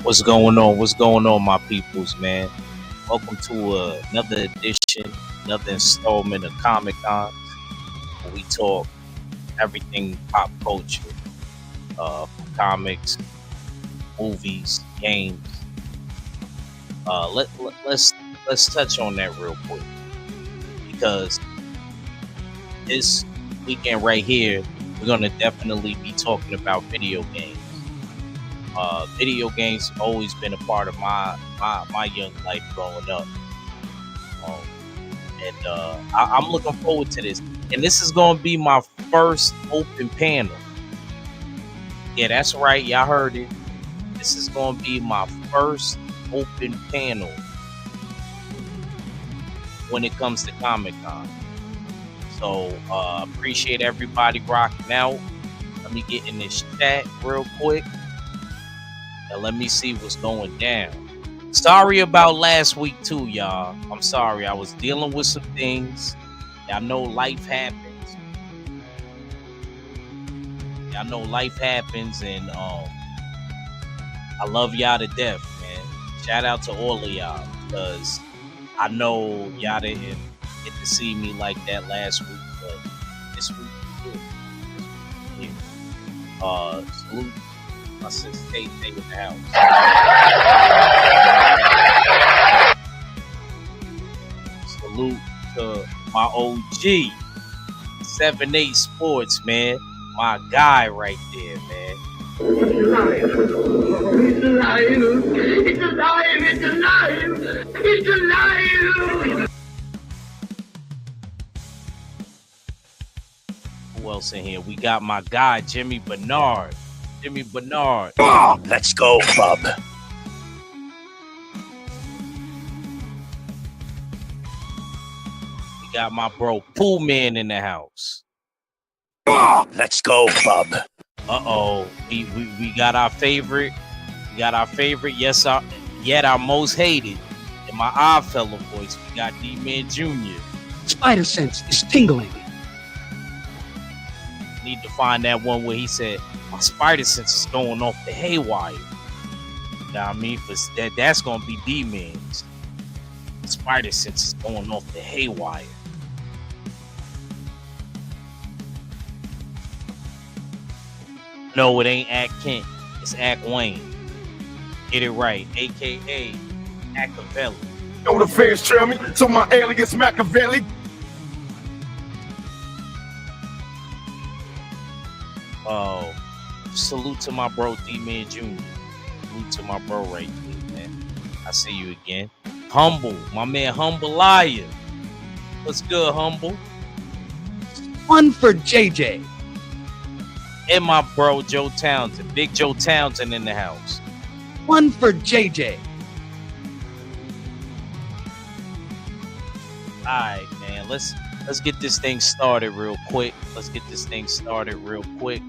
What's going on? What's going on, my peoples, man? Welcome to another edition, another installment of Comic Con, where we talk everything pop culture, from comics, movies, games. Let's touch on that real quick, because this weekend right here, we're gonna definitely be talking about video games. Video games have always been a part of my young life growing up, and I'm looking forward to this. And this is going to be my first open panel. Yeah, that's right, y'all heard it. This is going to be my first open panel when it comes to Comic Con. So appreciate everybody rocking out. Let me get in this chat real quick. And let me see what's going down. Sorry about last week too, y'all. I'm sorry. I was dealing with some things. Y'all know life happens. Y'all know life happens, and I love y'all to death, man. Shout out to all of y'all, because I know y'all didn't get to see me like that last week, but this week we did. Salute my sister Kate in the house. Salute to my OG 7-8 Sports, man. My guy right there, man. It's alive. It's alive. It's alive. It's alive. It's alive. Who else in here? We got my guy Jimmy Bernard. Jimmy Bernard. Oh, let's go, bub. We got my bro Pool Man in the house. Oh, let's go, bub. We got our favorite. We got our favorite. Yes, yet our most hated. In my Oddfellow voice, we got D-Man Jr. Spider sense is tingling. Need to find that one where he said, my spider sense is going off the haywire. You know what I mean? For that's gonna be D-Man's. Spider sense is going off the haywire. No, it ain't Act Kent. It's Act Wayne. Get it right. AKA Achaveli. Know the fans trail me, so my alias Machiavelli. Oh, salute to my bro D-Man Jr. Salute to my bro right there, man. I see you again. Humble, my man Humble Liar. What's good, Humble? One for JJ. And my bro Joe Townsend. Big Joe Townsend in the house. One for JJ. Alright, man. Let's get this thing started real quick. Let's get this thing started real quick.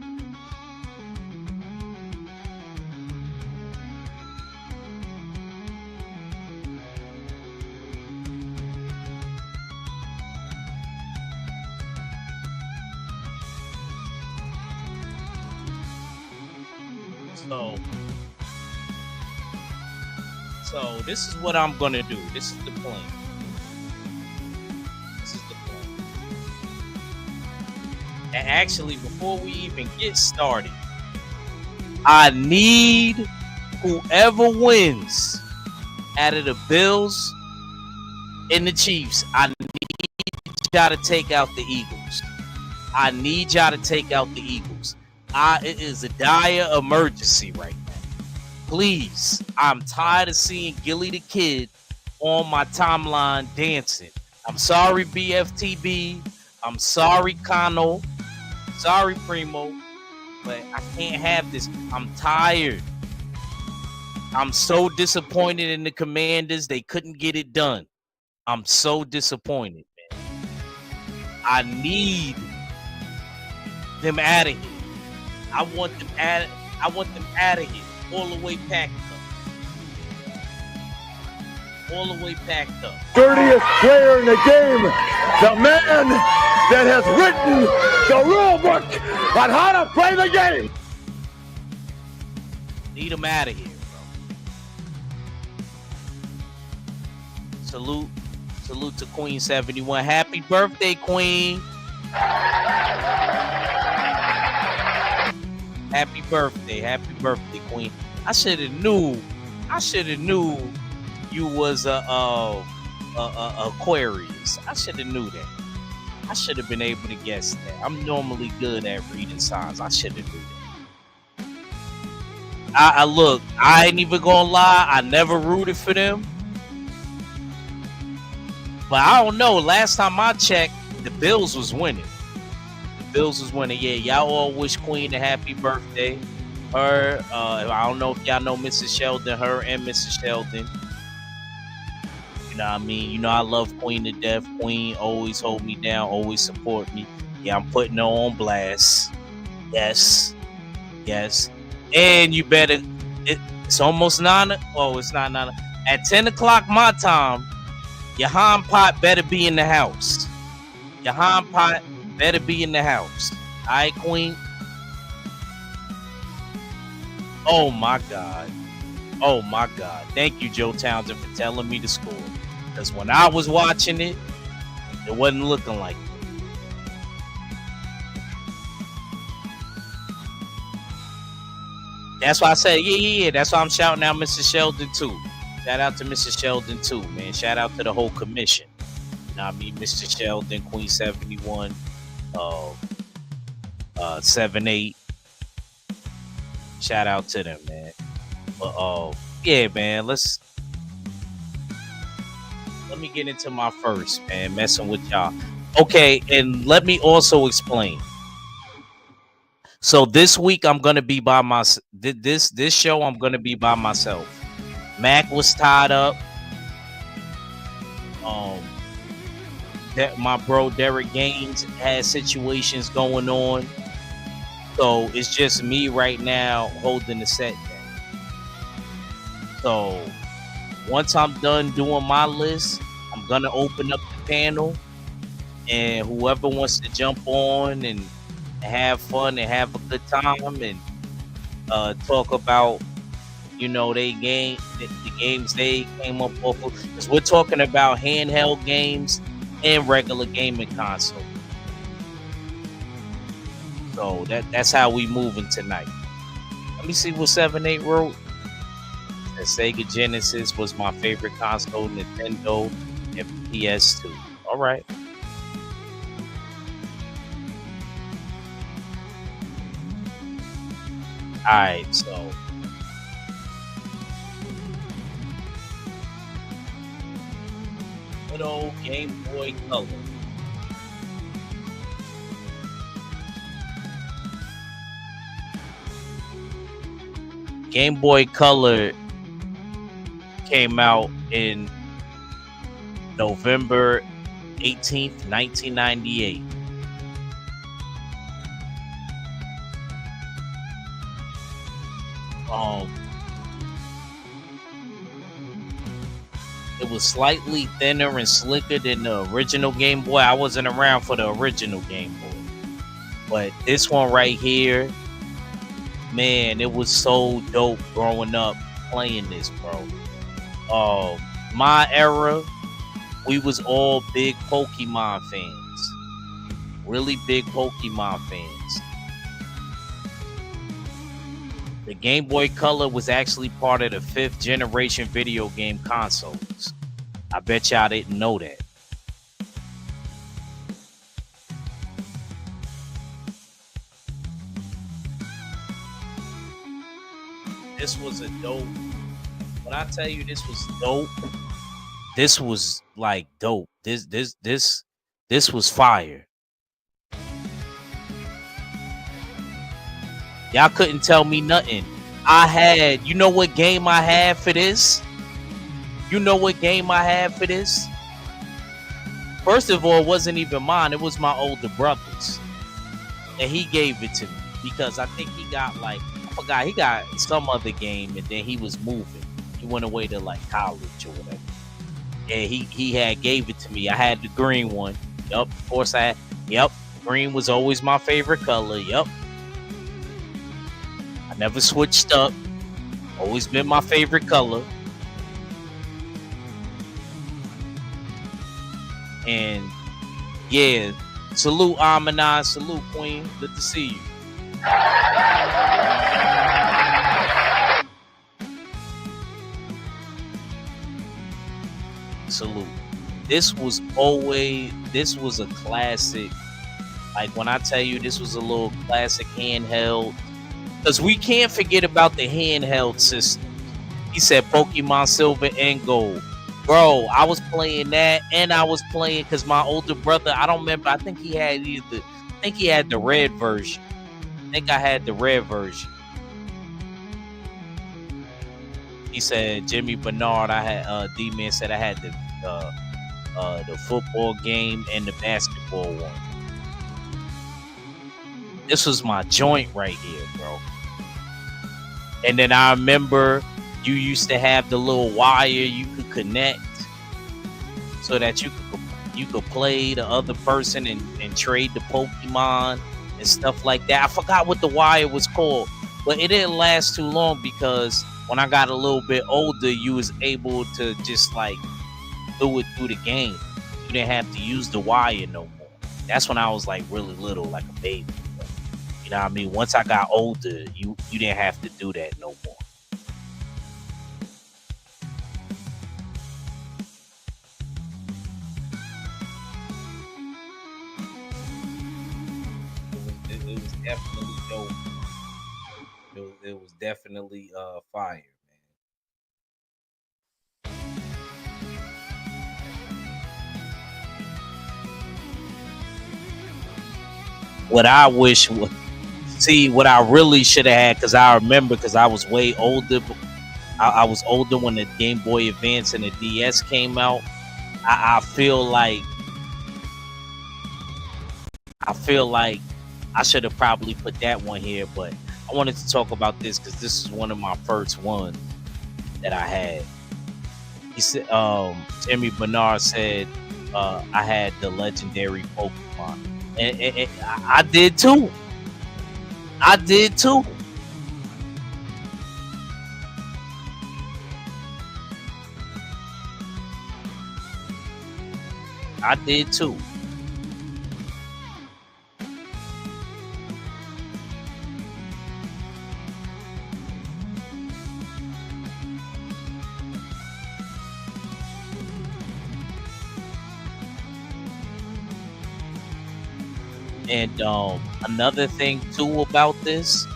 So, this is what I'm gonna do. This is the plan. This is the plan. And actually, before we even get started, I need whoever wins out of the Bills and the Chiefs, I need y'all to take out the Eagles. I need y'all to take out the Eagles. It is a dire emergency right now. Please, I'm tired of seeing Gilly the Kid on my timeline dancing. I'm sorry, BFTB. I'm sorry, Kano. Sorry, Primo. But I can't have this. I'm tired. I'm so disappointed in the Commanders. They couldn't get it done. I'm so disappointed, man. I need them out of here. I want them out of here. All the way packed up. All the way packed up. Dirtiest player in the game. The man that has written the rule book on how to play the game. Need them out of here, bro. Salute to Queen 71. Happy birthday, Queen. Happy birthday, Queen. I should have knew you was a Aquarius. I should have knew that. I should have been able to guess that. I'm normally good at reading signs. I should have knew that. I look, I ain't even gonna lie, I never rooted for them. But I don't know. Last time I checked, the Bills was winning. Yeah, y'all all wish Queen a happy birthday. Her, I don't know if y'all know Mrs. Sheldon, her and Mrs. Sheldon. You know what I mean? You know I love Queen to death. Queen always hold me down, always support me. Yeah, I'm putting her on blast. Yes. And you better, it's almost 9. Oh, it's not 9. At 10 o'clock my time, your hind pot better be in the house. Your hind pot better be in the house. All right, Queen? Oh, my God. Thank you, Joe Townsend, for telling me the score. Because when I was watching it, it wasn't looking like it. That's why I said, yeah. That's why I'm shouting out Mrs. Sheldon, too. Shout out to Mrs. Sheldon, too, man. Shout out to the whole commission. You know what I mean? Mr. Sheldon, Queen 71, 7-8. Shout out to them, man. But yeah, man, let me get into my first, man, messing with y'all. Okay, and let me also explain. So this week I'm gonna be by myself. This show I'm gonna be by myself. Mac was tied up. That my bro Derek Gaines has situations going on. So it's just me right now holding the set down. So once I'm done doing my list, I'm gonna open up the panel, and whoever wants to jump on and have fun and have a good time and talk about, you know, the games they came up off of, because we're talking about handheld games and regular gaming console. So that's how we moving tonight. Let me see what 7-8 wrote. The Sega Genesis was my favorite console, Nintendo, and PS2. All right. All right, so good old Game Boy Color. Game Boy Color came out in November 18th, 1998. It was slightly thinner and slicker than the original Game Boy. I wasn't around for the original Game Boy, but this one right here Man, it was so dope growing up playing this, bro. My era, we was all big Pokemon fans. Really big Pokemon fans. The Game Boy Color was actually part of the 5th generation video game consoles. I bet y'all didn't know that. This was a dope. When I tell you this was dope, this was like dope. This was fire. Y'all couldn't tell me nothing. You know what game I had for this? You know what game I had for this? First of all, it wasn't even mine. It was my older brother's. And he gave it to me because I think he got I forgot, he got some other game and then he was moving. He went away to college or whatever. And he had gave it to me. I had the green one. Yup, of course I had. Yep, green was always my favorite color. Yup. I never switched up. Always been my favorite color. And yeah, salute Amina, salute Queen. Good to see you. Salute. This was a classic. Like when I tell you this was a little classic handheld, because we can't forget about the handheld system. He said Pokemon Silver and Gold. Bro, I was playing that, and I was playing because my older brother, I don't remember, I think he had the red version. I think I had the red version. He said Jimmy Bernard, I had D-Man said I had the football game and the basketball one. This was my joint right here, bro. And then I remember you used to have the little wire you could connect so that you could play the other person and trade the Pokemon and stuff like that. I forgot what the wire was called, but it didn't last too long because when I got a little bit older, you was able to just do it through the game. You didn't have to use the wire no more. That's when I was really little, like a baby. You know what I mean? Once I got older, you didn't have to do that no more. It was definitely dope. It was definitely fire, man. What I wish was, see, what I really should have had, because I remember, because I was way older. I was older when the Game Boy Advance and the DS came out. I feel like I should have probably put that one here, but I wanted to talk about this because this is one of my first ones that I had. He said, Jimmy Bernard said, I had the legendary Pokemon. And I did too. I did too. I did too. And another thing too about this,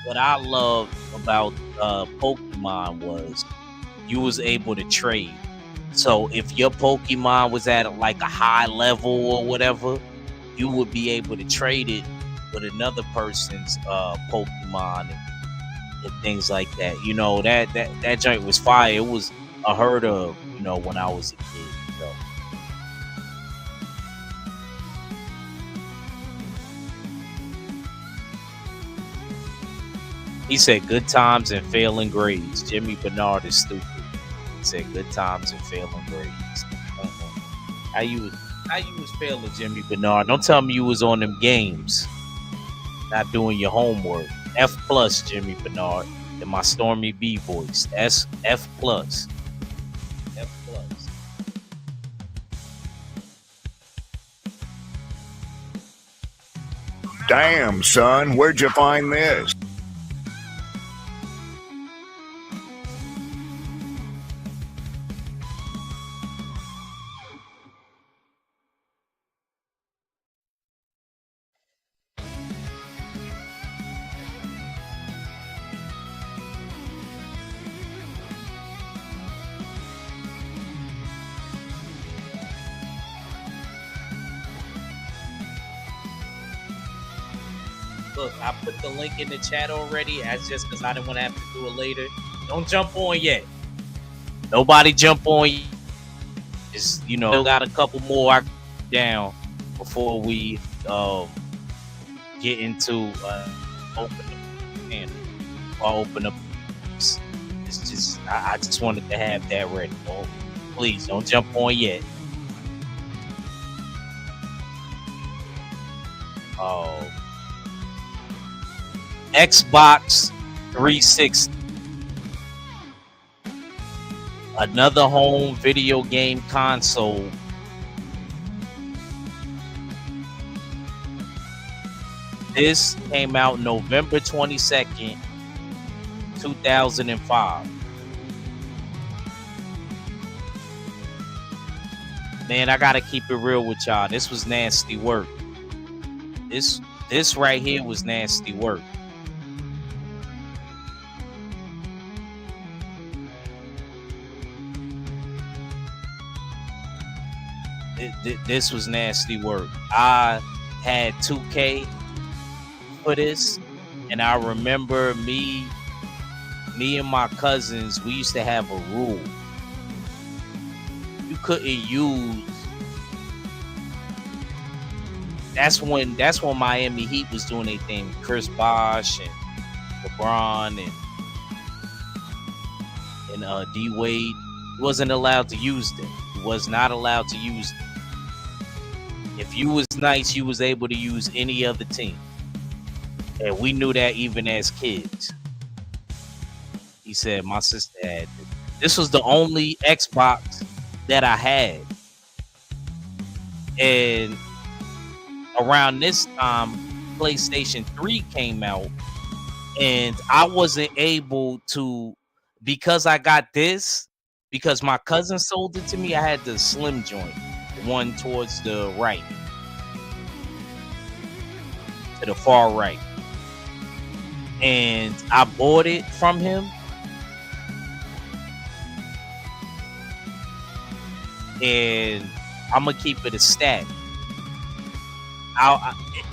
what I loved about Pokemon was you was able to trade. So if your Pokemon was at a high level or whatever, you would be able to trade it with another person's Pokemon and things like that. You know, that joint was fire. It was unheard of, when I was a kid. He said good times and failing grades. Jimmy Bernard is stupid. He said good times and failing grades. How you was failing, Jimmy Bernard? Don't tell me you was on them games. not doing your homework. F plus, Jimmy Bernard, in my Stormy B voice. F plus. F plus. Damn, son, where'd you find this? Look, I put the link in the chat already. That's just because I didn't want to have to do it later. Don't jump on yet. Nobody jump on yet. Just, still got a couple more down before we get into open up and open up. It's just I just wanted to have that ready. Oh, please don't jump on yet. Xbox 360. Another home video game console. This came out November 22nd, 2005. Man, I gotta keep it real with y'all. This was nasty work. This right here was nasty work. This was nasty work. I had 2K for this, and I remember me and my cousins, we used to have a rule. You couldn't use. That's when Miami Heat was doing their thing. Chris Bosh and LeBron and D Wade. Wasn't allowed to use them. Was not allowed to use them. If you was nice, you was able to use any other team. And we knew that even as kids. He said my sister had this. This was the only Xbox that I had. And around this time, PlayStation 3 came out. And I wasn't able to, because I got this, because my cousin sold it to me, I had the slim joint, the one towards the right, to the far right. And I bought it from him. And I'm going to keep it a stat.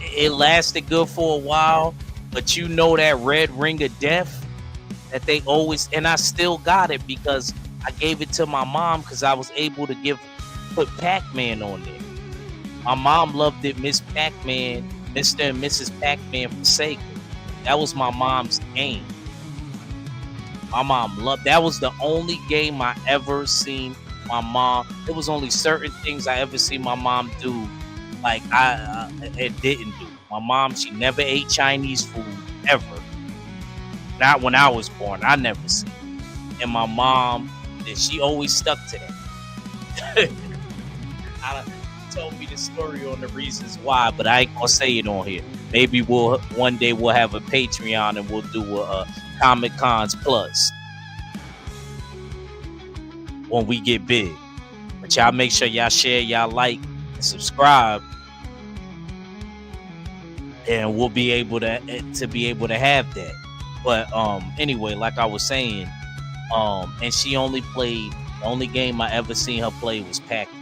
It lasted good for a while, but you know that red ring of death that they always, and I still got it because I gave it to my mom because I was able to put Pac-Man on there. My mom loved it, Miss Pac-Man, Mr. and Mrs. Pac-Man for Sega. That was my mom's game. My mom loved, that was the only game I ever seen my mom. It was only certain things I ever seen my mom do, like it didn't do. My mom, she never ate Chinese food, ever. Not when I was born, I never seen it. And my mom, she always stuck to that. Told me the story on the reasons why, but I ain't gonna say it on here. Maybe one day we'll have a Patreon and we'll do a Comic Cons Plus when we get big. But y'all make sure y'all share, y'all like, and subscribe, and we'll be able to have that. But anyway, like I was saying, and she only played, the only game I ever seen her play was Pac-Man.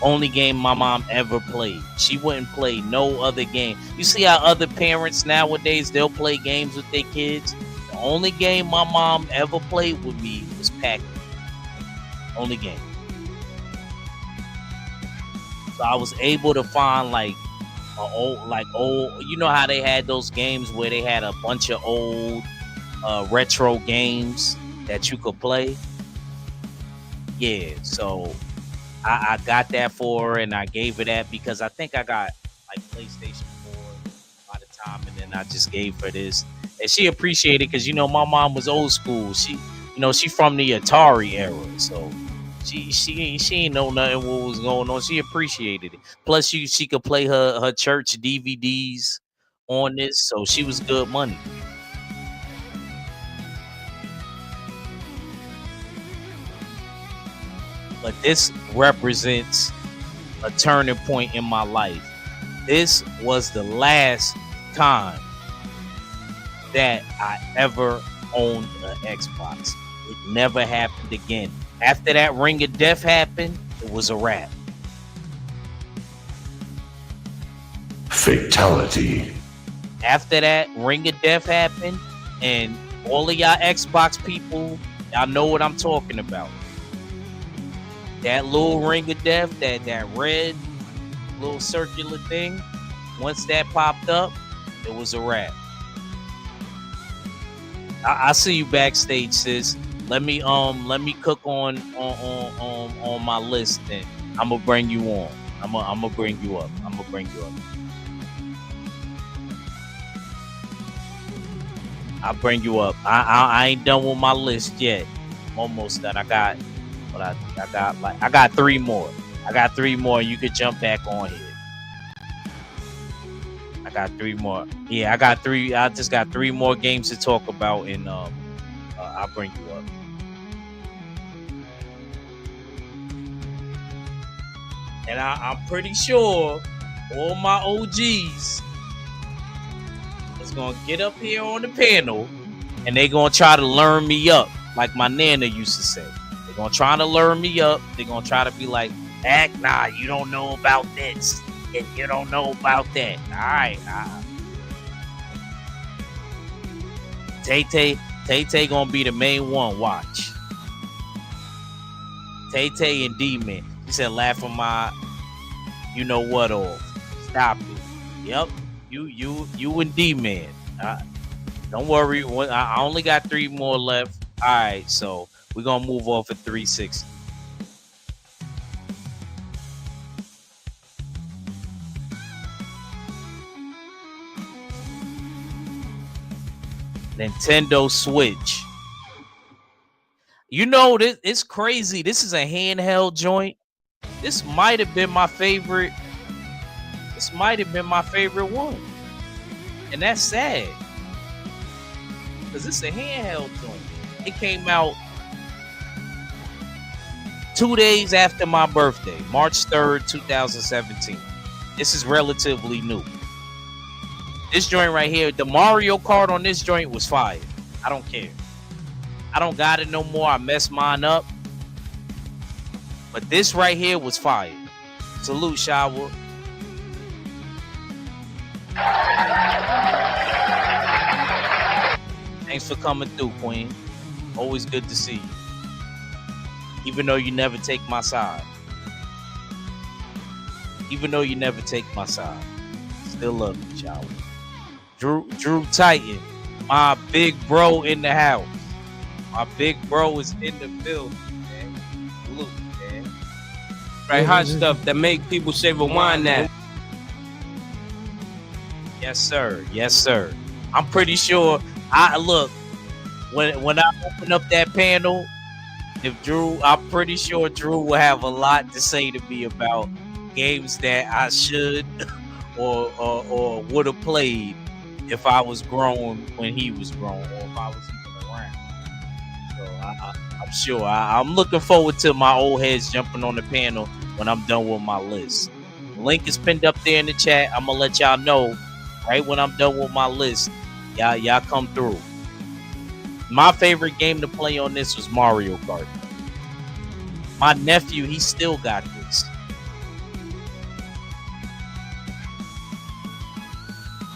Only game my mom ever played. She wouldn't play no other game. You see how other parents nowadays, they'll play games with their kids? The only game my mom ever played with me was Pac-Man. Only game. So I was able to find like old, you know how they had those games where they had a bunch of old retro games that you could play? Yeah, so I got that for her, and I gave her that because I think I got like PlayStation 4 time, and then I just gave her this, and she appreciated it because my mom was old school. She from the Atari era, so she ain't know nothing what was going on. She appreciated it. Plus, she could play her church DVDs on this, so she was good money. But this represents a turning point in my life. This was the last time that I ever owned an Xbox. It never happened again. After that Ring of Death happened, it was a wrap. Fatality. After that Ring of Death happened, and all of y'all Xbox people, y'all know what I'm talking about. That little Ring of Death, that red little circular thing, once that popped up, it was a wrap. I see you backstage, sis. Let me cook on my list, and I'm gonna bring you on. I'm gonna bring you up. I'll bring you up. I ain't done with my list yet. I'm almost done. I got 3 more. I got 3 more. You could jump back on here. I got 3 more. Yeah, I got 3. I just got 3 more games to talk about, and I'll bring you up. And I'm pretty sure all my OGs is gonna get up here on the panel, and they gonna try to learn me up, like my nana used to say. They're gonna try to learn me up. They're gonna try to be like, nah, you don't know about this, and you don't know about that. All right. Tay gonna be the main one. Watch. Tay and D-Man. He said, laughing my, you know what off. Stop it. Yep. You and D-Man. Don't worry. I only got 3 more left. All right. So we're going to move off at 360. Nintendo Switch. This, it's crazy. This is a handheld joint. This might have been my favorite. This might have been my favorite one. And that's sad. Because it's a handheld joint. It came out 2 days after my birthday, March 3rd, 2017. This is relatively new. This joint right here, the Mario Kart on this joint was fire. I don't care. I don't got it no more. I messed mine up. But this right here was fire. Salute, Shower. Thanks for coming through, Queen. Always good to see you. Even though you never take my side. Still love you, Shower. Drew Titan, my big bro in the house. My big bro is in the building, man. Look, man. Right, hot stuff that make people say rewind that. Yes, sir. I'm pretty sure. When I open up that panel, I'm pretty sure Drew will have a lot to say to me about games that I should or would have played if I was grown when he was grown, or if I was even around. So I'm sure. I'm looking forward to my old heads jumping on the panel when I'm done with my list. The link is pinned up there in the chat. I'm gonna let y'all know right when I'm done with my list. Y'all come through. My favorite game to play on this was Mario Kart. My nephew, he still got this.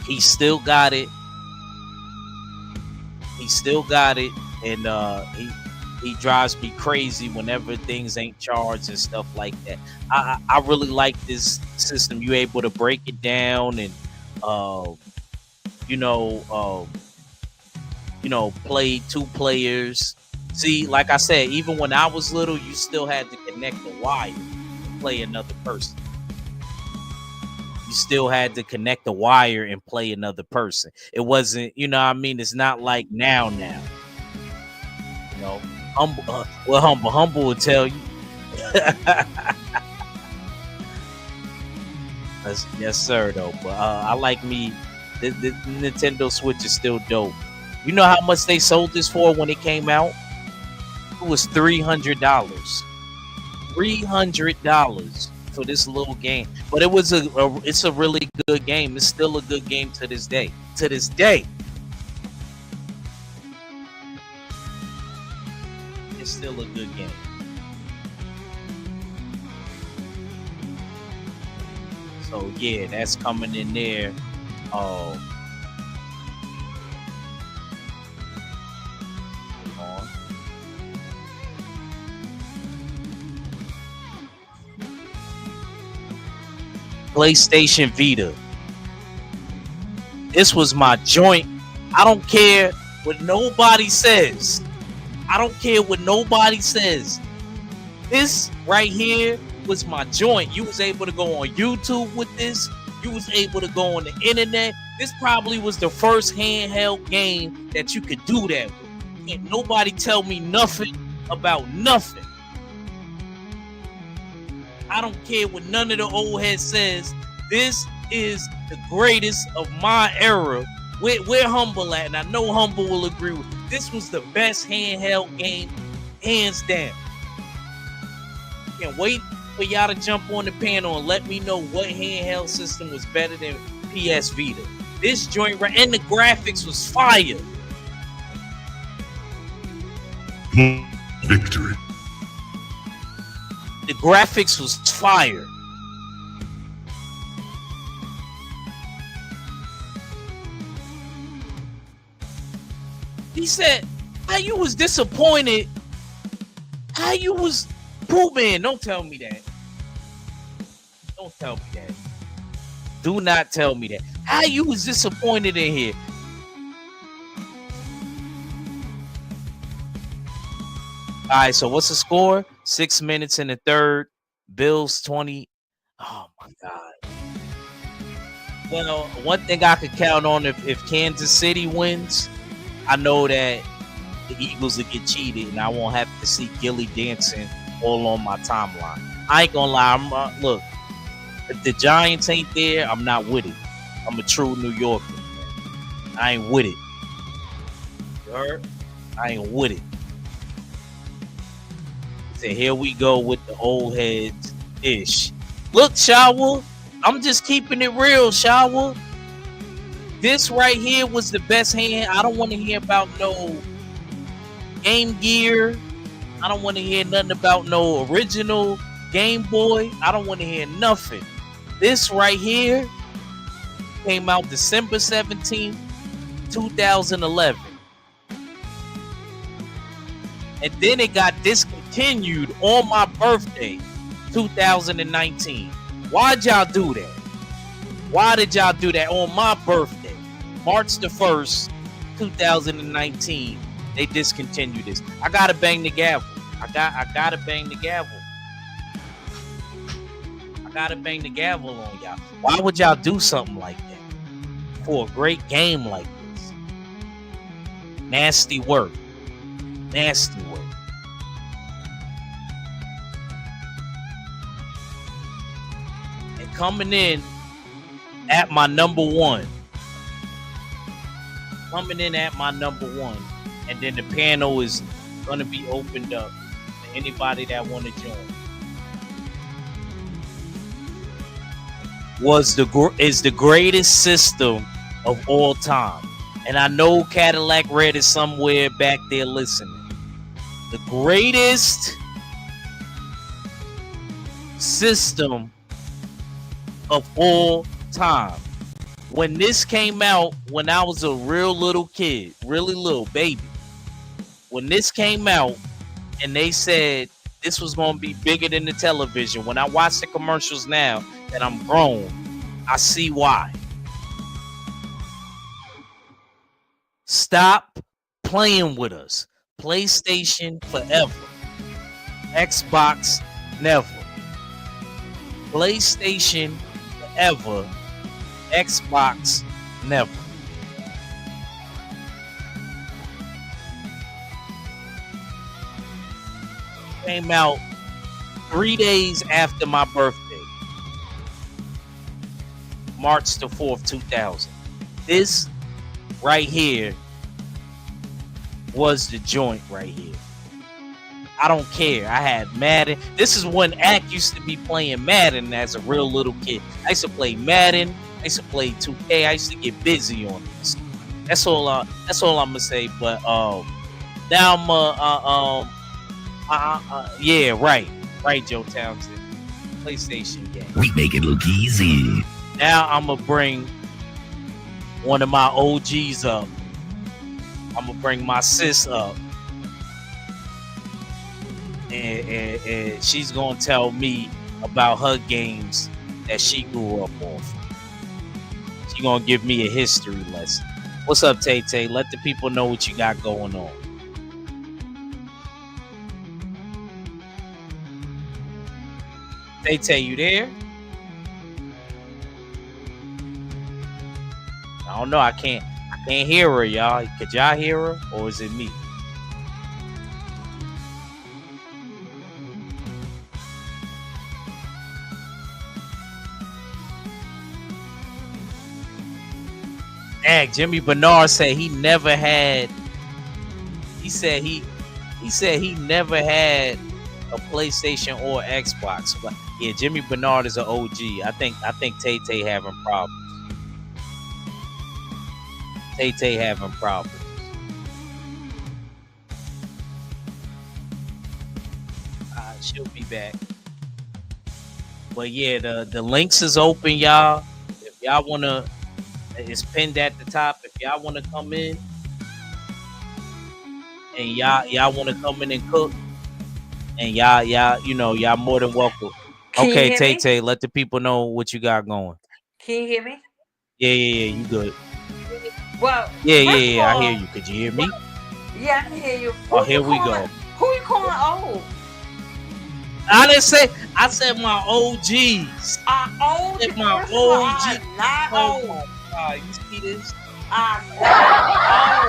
He still got it. And he drives me crazy whenever things ain't charged and stuff like that. I really like this system. You're able to break it down and play 2 players. See, like I said, even when I was little, you still had to connect the wire to play another person. you still had to connect the wire and play another person. It wasn't, you know what I mean? It's not like now. You know, humble will tell you. Yes, sir, though. But I like me. The Nintendo Switch is still dope. You know how much they sold this for when it came out? It was $300. $300 for this little game. But it was it's a really good game. It's still a good game to this day. To this day. It's still a good game. So yeah, that's coming in there. Hold on. PlayStation Vita. This was my joint. I don't care what nobody says. I don't care what nobody says. This right here was my joint. You was able to go on YouTube with this. You was able to go on the internet. This probably was the first handheld game that you could do that with. Can't nobody tell me nothing about nothing. I don't care what none of the old heads says. This is the greatest of my era. We're Humble at, and I know Humble will agree with. This was the best handheld game, hands down. Can't wait for y'all to jump on the panel and let me know what handheld system was better than PS Vita. This joint right, and the graphics was fire. Victory. The graphics was fire. He said, how you was disappointed? How you was Pooh Man? Don't tell me that. Don't tell me that. Do not tell me that. How you was disappointed in here? All right, so what's the score? 6 minutes in the third. Bills 20. Oh my God. Well, one thing I could count on if Kansas City wins, I know that the Eagles will get cheated, and I won't have to see Gilly dancing all on my timeline. I ain't gonna lie. Look, if the Giants ain't there, I'm not with it. I'm a true New Yorker. I ain't with it. You heard? I ain't with it. So here we go with the old heads ish. Look, Shower, I'm just keeping it real, Shower. This right here was the best hand. I don't want to hear about no Game Gear. I don't want to hear nothing about no original Game Boy. I don't want to hear nothing. This right here came out December 17th, 2011. And then it got discontinued on my birthday, 2019. Why'd y'all do that? Why did y'all do that on my birthday? March the 1st, 2019, they discontinued this. I gotta bang the gavel. I gotta bang the gavel. I gotta bang the gavel on y'all. Why would y'all do something like that for a great game like this? Nasty work. Nasty work. And coming in at my number one. Coming in at my number one. And then the panel is going to be opened up for anybody that want to join. Is the greatest system of all time. And I know Cadillac Red is somewhere back there listening. The greatest system of all time. When this came out, when I was a real little kid, really little baby, when this came out and they said this was going to be bigger than the television, when I watch the commercials now that I'm grown, I see why. Stop playing with us. PlayStation forever. Xbox never. PlayStation forever. Xbox, never. Came out 3 days after my birthday, March the 4th, 2000. This right here was the joint right here. I don't care. I had Madden. This is when Ack used to be playing Madden as a real little kid. I used to play Madden. I used to play 2K. I used to get busy on this. That's all I'm gonna say. But now I'm yeah, right, Joe Townsend. PlayStation game. We make it look easy. Now I'm gonna bring one of my OGs up. I'm gonna bring my sis up, and she's gonna tell me about her games that she grew up on. She gonna give me a history lesson. What's up, Tay Tay? Let the people know what you got going on. Tay Tay, you there? I don't know. I can't hear her, y'all. Could y'all hear her, or is it me? Dang, Jimmy Bernard said he never had. He said he never had a PlayStation or Xbox. But yeah, Jimmy Bernard is an OG. I think Tay Tay having problems. Tay Tay having problems. She'll be back. But yeah, the links is open, y'all. If y'all wanna, it's pinned at the top. If y'all wanna come in and y'all wanna come in and cook, and y'all you know, y'all more than welcome. Okay, Tay Tay, let the people know what you got going. Can you hear me? Yeah, you good. Well, yeah, I hear you. Could you hear me? Yeah, I can hear you. Oh, here we go. Who you calling old? I didn't say. I said my OGs. Old. I said my OGs. I'm not Oh old. my God, you see this? I'm not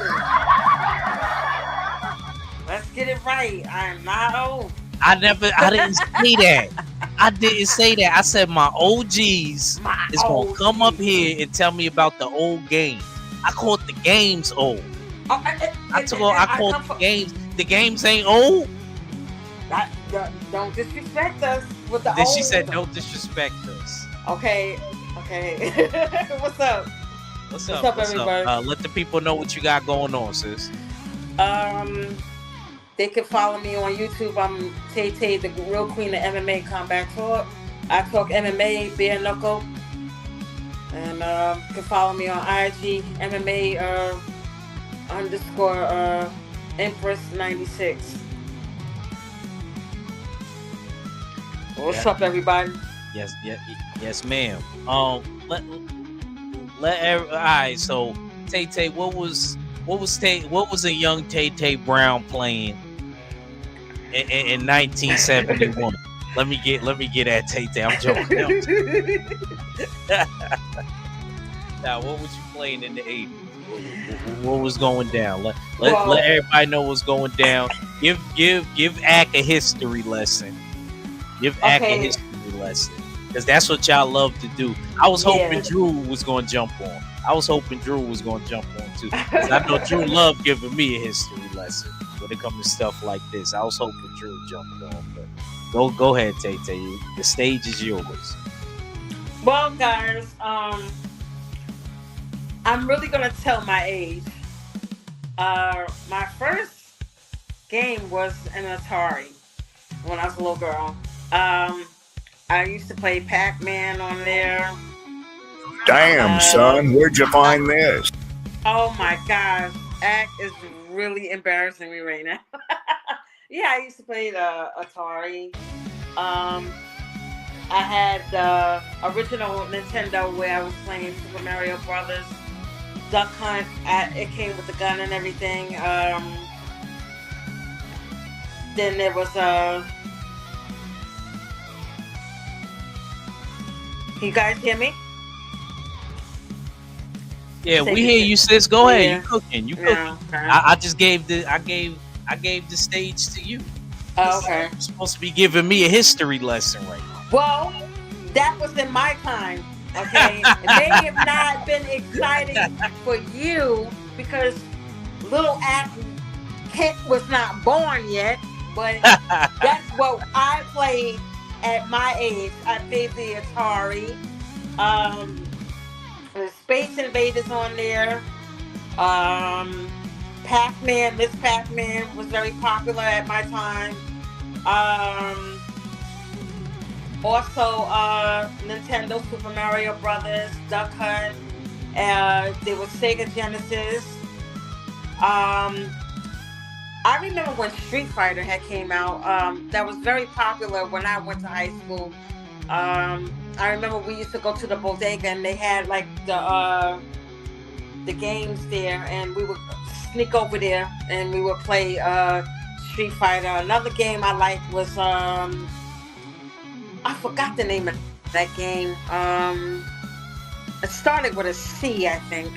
old. Let's get it right. I'm not old. I didn't say that. I didn't say that. I said my OGs is gonna come up here and tell me about the old games. I called the games old. I called the games. The games ain't old. Don't disrespect us with the Then old. she said, "Don't disrespect us." Okay. What's up? What's up, everybody? Let the people know what you got going on, sis. They can follow me on YouTube. I'm Tay Tay, the real queen of MMA combat talk. I talk MMA, bare knuckle. And you can follow me on IG, MMA _ Empress96. What's up, everybody? Yes, ma'am. All right. So, Tay Tay, what was a young Tay Tay Brown playing in 1971? Let me get at Tay Tay. I'm joking. Now, what was you playing in the 80s? What was going down? Let everybody know what's going down. Give Ack a history lesson. Give Ack a history lesson, because that's what y'all love to do. I was hoping Drew was going to jump on. Too, because I know Drew loved giving me a history lesson when it comes to stuff like this. I was hoping Drew jumped on, but go ahead, Tay Tay. The stage is yours. Well, guys, I'm really gonna tell my age. My first game was an Atari when I was a little girl. I used to play Pac-Man on there. Damn, son, where'd you find this? Oh my gosh, Ack is really embarrassing me right now. Yeah, I used to play the Atari. I had the original Nintendo where I was playing Super Mario Brothers, Duck Hunt. It came with the gun and everything. Then there was you guys hear me? Yeah, we hear you, sis. Go ahead. You cooking. You cooking. Yeah, okay. I just gave the stage to you. Oh, okay. You're supposed to be giving me a history lesson right now. Well, that was in my time. Okay, it may have not been exciting for you because little Kent was not born yet, but that's what I played at my age. I played the Atari. The Space Invaders on there. Pac-Man, Miss Pac-Man was very popular at my time. Also, Nintendo Super Mario Brothers, Duck Hunt. There was Sega Genesis. I remember when Street Fighter had came out. That was very popular when I went to high school. I remember we used to go to the bodega and they had like the games there, and we would sneak over there and we would play Street Fighter. Another game I liked was I forgot the name of that game. It started with a C, I think.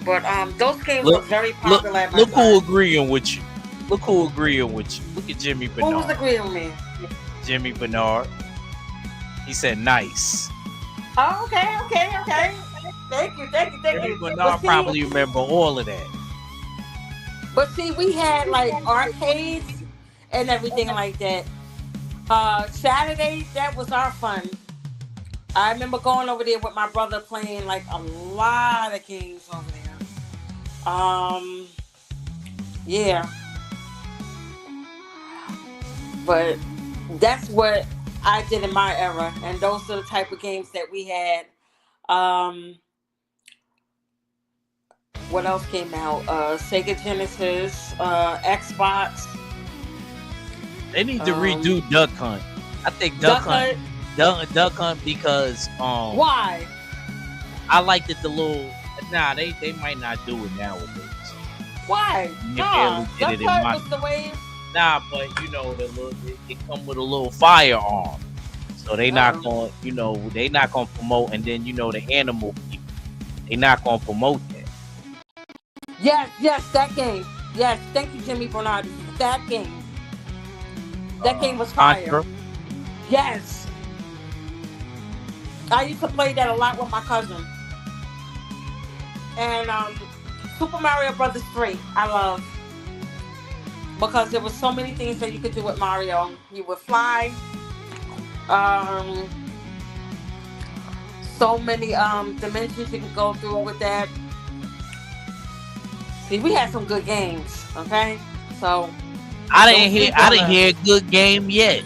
But those games were very popular at my Look time. who agreeing with you. Look who agreeing with you. Look at Jimmy Bernard. Who was agreeing with me? Jimmy Bernard. He said nice. Oh, okay. Thank you. Jimmy Bernard probably remember all of that. But see, we had like arcades and everything like that. Saturdays, that was our fun. I remember going over there with my brother playing like a lot of games over there. Yeah. But that's what I did in my era, and those are the type of games that we had. What else came out? Sega Genesis, Xbox. They need to redo Duck Hunt. I think Duck Hunt because why? I liked it the little. Nah, they might not do it nowadays. Why? Nah, Duck Hunt was the way. Nah, but you know it come with a little firearm, so they not going. They not going to promote, and then the animal people, they not going to promote that. Yes, that game. Yes, thank you, Jimmy Bernard. That game. That game was fire. Contra. Yes. I used to play that a lot with my cousin. And Super Mario Brothers 3, I love. Because there was so many things that you could do with Mario. You would fly. So many dimensions you could go through with that. See, we had some good games, okay? So I didn't hear a good game yet.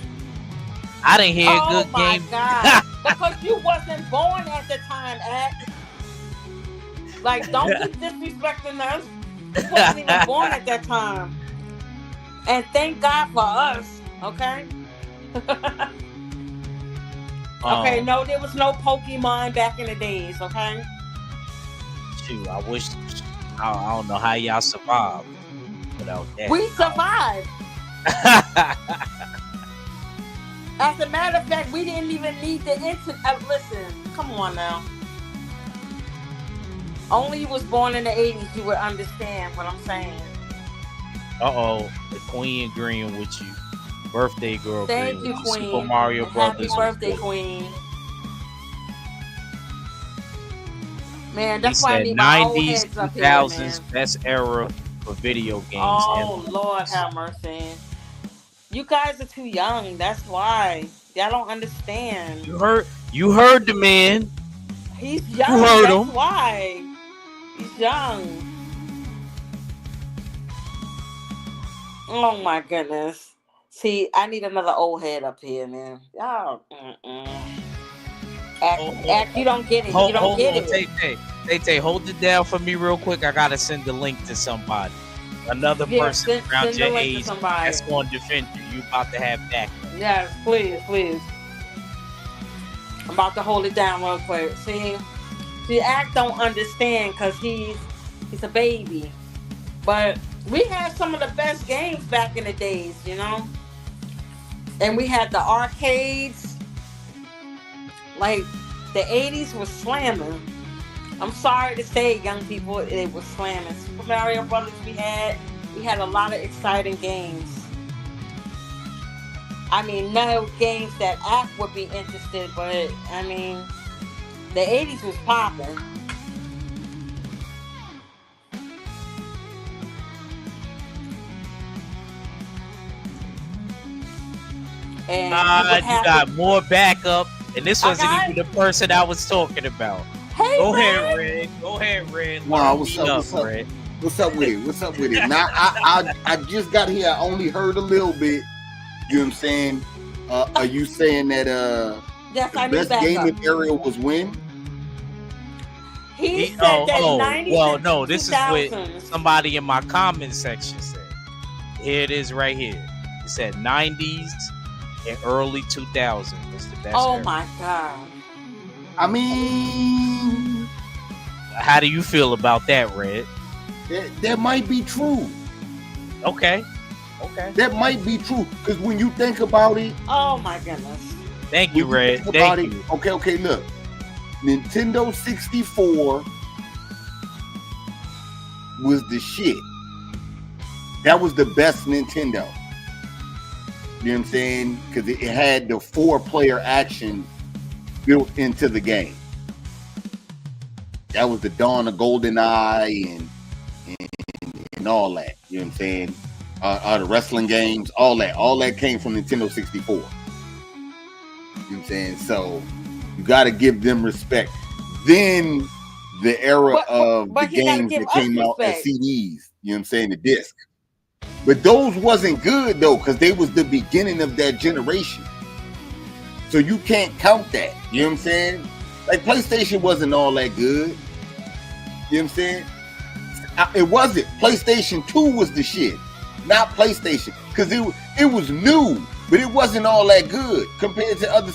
I didn't hear a good game. Oh my God. Because you wasn't born at the time, Ed. Like, don't keep disrespecting us. You wasn't even born at that time. And thank God for us, okay? Okay, no, there was no Pokemon back in the days, okay? Shoot, I wish. I don't know how y'all survived without that. We survived. As a matter of fact, we didn't even need the internet. Listen, come on now. Only you was born in the 80s, you would understand what I'm saying. Uh-oh, the Queen agreeing with you. Birthday girl. Thank you, Queen. Super Mario Brothers. Happy birthday, Queen. Man, that's why I need my old 90s, heads up 2000s, here, man. best era for video games. Oh, Lord have mercy. You guys are too young. That's why. Y'all don't understand. You heard the man. He's young. You heard That's him. why. He's young. Oh, my goodness. See, I need another old head up here, man. Y'all, Act, you don't get it. You don't get it. Tay, hold it down for me real quick. I gotta send the link to somebody. Another person around your age that's going to defend you. You about to have back. Yes, please. I'm about to hold it down real quick. See, Act don't understand because he's a baby. But we had some of the best games back in the days, you know? And we had the arcades. Like, the 80s was slamming. I'm sorry to say, young people, it was slamming. Super Mario Brothers, we had a lot of exciting games. I mean, no games that Act would be interested, but I mean, the 80s was popping. And you got more backup, and this wasn't even the person I was talking about. Hey, Go ahead, Red. Go ahead, Red. Wow, what's up, Red? What's up with it? What's up with it? Now, I just got here. I only heard a little bit. You know what I'm saying? Are you saying that yes, the best gaming area was when? He said that 90s. Well, no, this 2000s. Is what somebody in my comment section said. Here it is right here. He said 90s and early 2000s was the best era. My God. I mean, how do you feel about that, Red? That might be true. Okay. That might be true because when you think about it. Oh my goodness. Thank you, Red. Thank you. Okay. Look, Nintendo 64 was the shit. That was the best Nintendo. You know what I'm saying? Because it had the 4-player action built into the game. That was the dawn of GoldenEye and all that. You know what I'm saying? The wrestling games, all that came from Nintendo 64. You know what I'm saying? So you got to give them respect. Then the era of the games that came out as CDs. You know what I'm saying? The disc. But those wasn't good though, because they was the beginning of that generation. So you can't count that. You know what I'm saying? Like PlayStation wasn't all that good. You know what I'm saying? It wasn't. PlayStation 2 was the shit, not PlayStation, because it was new, but it wasn't all that good compared to other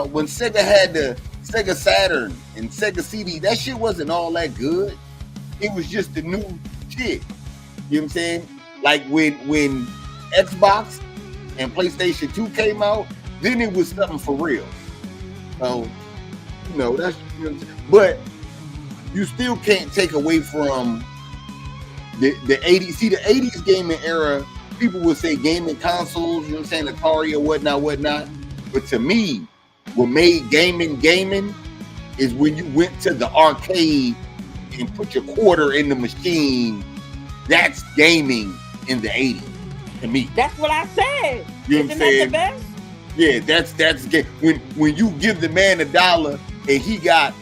when Sega had the Sega Saturn and Sega CD. That shit wasn't all that good. It was just the new shit. You know what I'm saying? Like when Xbox and PlayStation 2 came out, then it was something for real. So, that's, but you still can't take away from the 80s. See, the 80s gaming era, people would say gaming consoles, you know what I'm saying, Atari or whatnot. But to me, what made gaming is when you went to the arcade and put your quarter in the machine. That's gaming in the 80s to me. That's what I said. You know what I'm saying? That the best? Yeah, that's game. When you give the man $1 and he got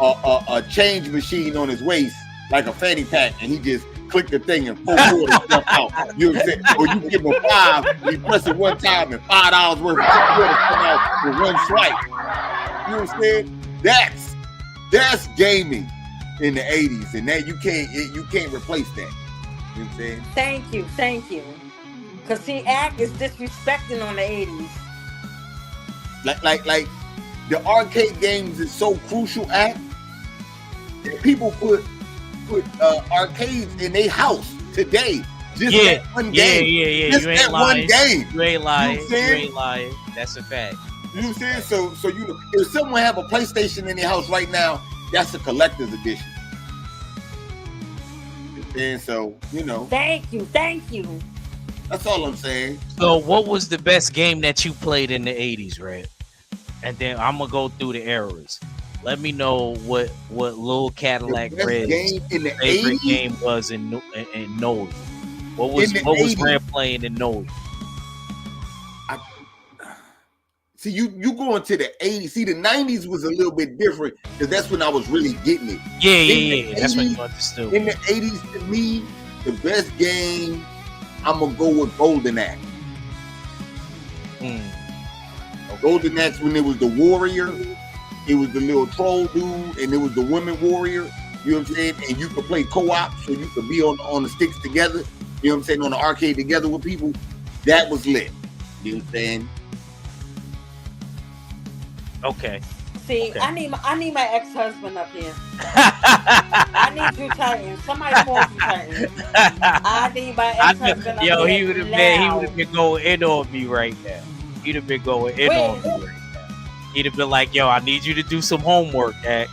a change machine on his waist like a fanny pack, and he just click the thing and 4 quarters jump out. You know what I'm saying? Or you give him $5, and you press it one time and $5 worth of quarters come out with one swipe. You know what I'm saying? That's gaming in the 80s, and that you can't replace that. You know what I'm saying? Thank you. Cause see, Act is disrespecting on the 80s. Like the arcade games is so crucial, Act, that people put arcades in their house today. Just that one game. Yeah. Just that one game. You ain't lying. You ain't lying. That's a fact. You know what I'm saying? So if someone have a PlayStation in their house right now, that's a collector's edition. And so, Thank you. That's all I'm saying. So what was the best game that you played in the 80s, Red? And then I'm gonna go through the eras. Let me know what Lil Cadillac Red's favorite game was in Nolan. What was Red playing in Nolan? See, you going to the 80s. See, the 90s was a little bit different because that's when I was really getting it. Yeah. That's when you understood. In the 80s, to me, the best game, I'm going to go with Golden Axe. Golden Axe, when it was the warrior, it was the little troll dude, and it was the woman warrior. You know what I'm saying? And you could play co-op, so you could be on the sticks together. You know what I'm saying? On the arcade together with people. That was lit. You know what I'm saying? Okay. See, okay. I need my ex-husband up here. I need you, Titan. Somebody call you, Titan. I need my ex-husband up here. Yo, he would have been going in on me right now. He'd have been going in on me right now. He'd have been like, yo, I need you to do some homework, Act.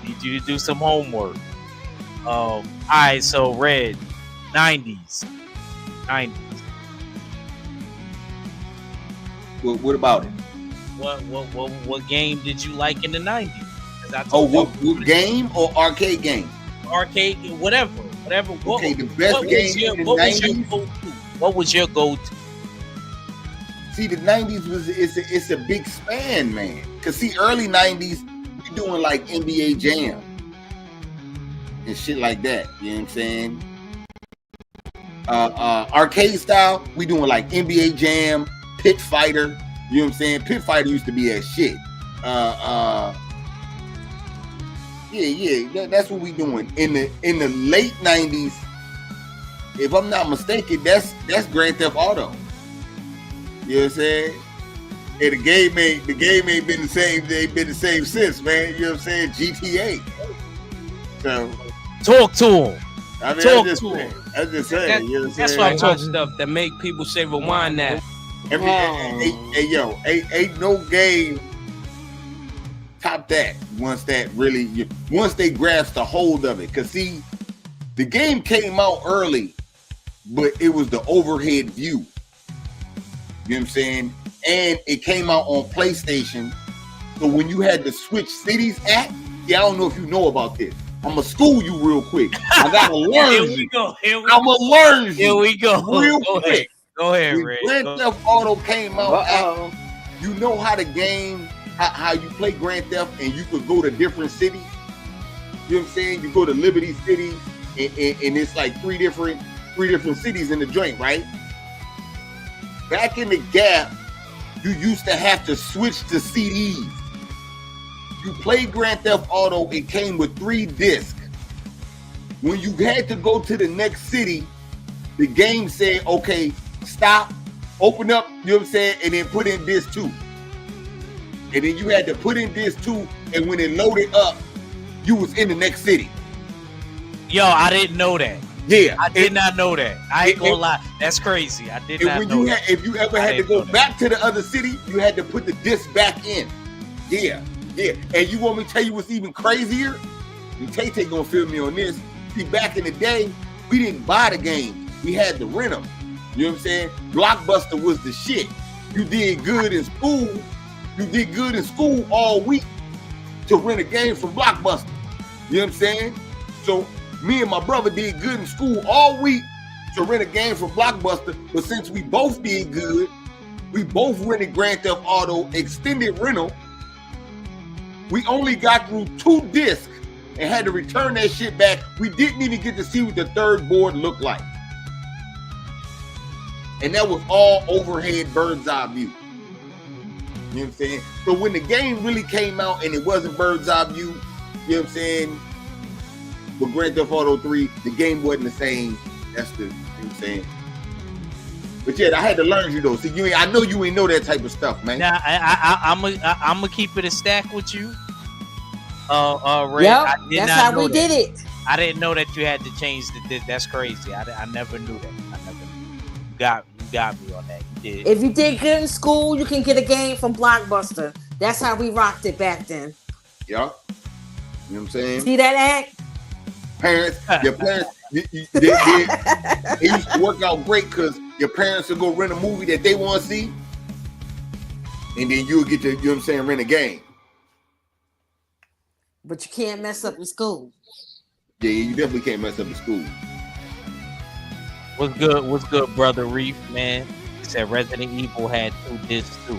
Need you to do some homework. All right, so Red, 90s. What about it? What game did you like in the 90s? What game or arcade game? Arcade, whatever. Okay, the best game in the 90s. What was your go-to? See, the 90s it's a big span, man. Cause see, early 90s, we doing like NBA Jam and shit like that. You know what I'm saying? Arcade style, we doing like NBA Jam, Pit Fighter. You know what I'm saying? Pit Fighter used to be that shit. That's what we doing in the late 90s. If I'm not mistaken, that's Grand Theft Auto. You know what I'm saying? And the game ain't been the same. They ain't been the same since, man. You know what I'm saying? GTA. So talk to him. I mean, talk to him. I'm just saying. You know what I'm That's saying? why I'm talking stuff that make people say rewind now. Ain't no game top that once they grasp the hold of it. Cause see, the game came out early, but it was the overhead view. You know what I'm saying? And it came out on PlayStation. So when you had the switch cities I don't know if you know about this. I'm gonna school you real quick. I gotta learn you. I'm gonna learn you. Here we go. Real quick. Go ahead, when Ray. Grand Theft Auto came out, you know how the game, how you play Grand Theft and you could go to different cities. You know what I'm saying? You go to Liberty City and it's like three different cities in the joint, right? Back in the gap, you used to have to switch to CDs. You played Grand Theft Auto, it came with 3 discs. When you had to go to the next city, the game said, okay, stop, open up, you know what I'm saying, and then put in disc 2. And then you had to put in disc 2, and when it loaded up, you was in the next city. Yo, I didn't know that. Yeah. I did not know that. I ain't gonna lie. That's crazy. I did not know that. If you ever had to go back to the other city, you had to put the disc back in. Yeah. And you want me to tell you what's even crazier? And Tay gonna feel me on this. See, back in the day, we didn't buy the game. We had to rent them. You know what I'm saying? Blockbuster was the shit. You did good in school. You did good in school all week to rent a game from Blockbuster. You know what I'm saying? So me and my brother did good in school all week to rent a game from Blockbuster. But since we both did good, we both rented Grand Theft Auto extended rental. We only got through 2 discs and had to return that shit back. We didn't even get to see what the third board looked like. And that was all overhead bird's eye view. You know what I'm saying? So when the game really came out and it wasn't bird's eye view, you know what I'm saying? With Grand Theft Auto 3, the game wasn't the same. That's you know what I'm saying? But yeah, I had to learn you though. See, I know you ain't know that type of stuff, man. Now I'm gonna keep it a stack with you. Ray, yep, that's how we did it. I didn't know that you had to change the. That's crazy. I never knew that. You got me on that. You did. If you did good in school, you can get a game from Blockbuster. That's how we rocked it back then. Yeah. You know what I'm saying? See that act? Your parents, they used to work out great because your parents would go rent a movie that they want to see, and then you'll get to, you know what I'm saying, rent a game. But you can't mess up in school. Yeah, you definitely can't mess up in school. What's good, brother Reef, man? He said Resident Evil had 2 discs too.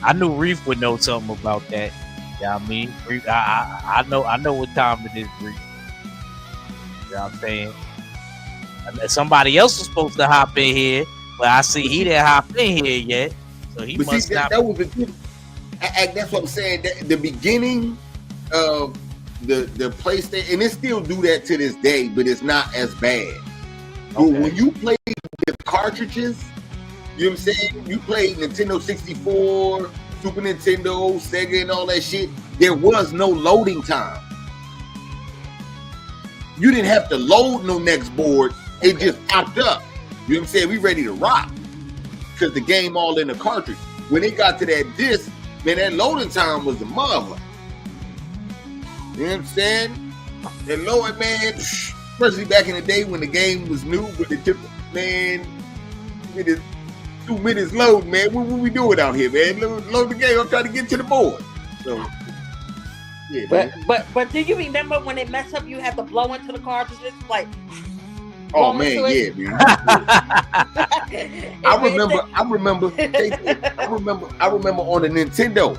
I knew Reef would know something about that. You know what I mean? Reef, I know what time it is, Reef. You know what I'm saying? Somebody else was supposed to hop in here, but I see he didn't hop in here yet. So he must see, not. That was that's what I'm saying. The beginning of the PlayStation, and it still do that to this day, but it's not as bad. But when you play the cartridges, you know what I'm saying? You played Nintendo 64, Super Nintendo, Sega, and all that shit. There was no loading time. You didn't have to load no next board. It just popped up. You know what I'm saying? We ready to rock. Because the game all in the cartridge. When it got to that disc, man, that loading time was the mother. You know what I'm saying? And Lord, man, especially back in the day when the game was new, with the tip, man, it is 2 minutes load, man. What we doing out here, man? Load the game. I'm trying to get to the board. So, yeah, but do you remember when it messed up? You had to blow into the cartridges, like. Oh man, yeah, man. I remember on the Nintendo.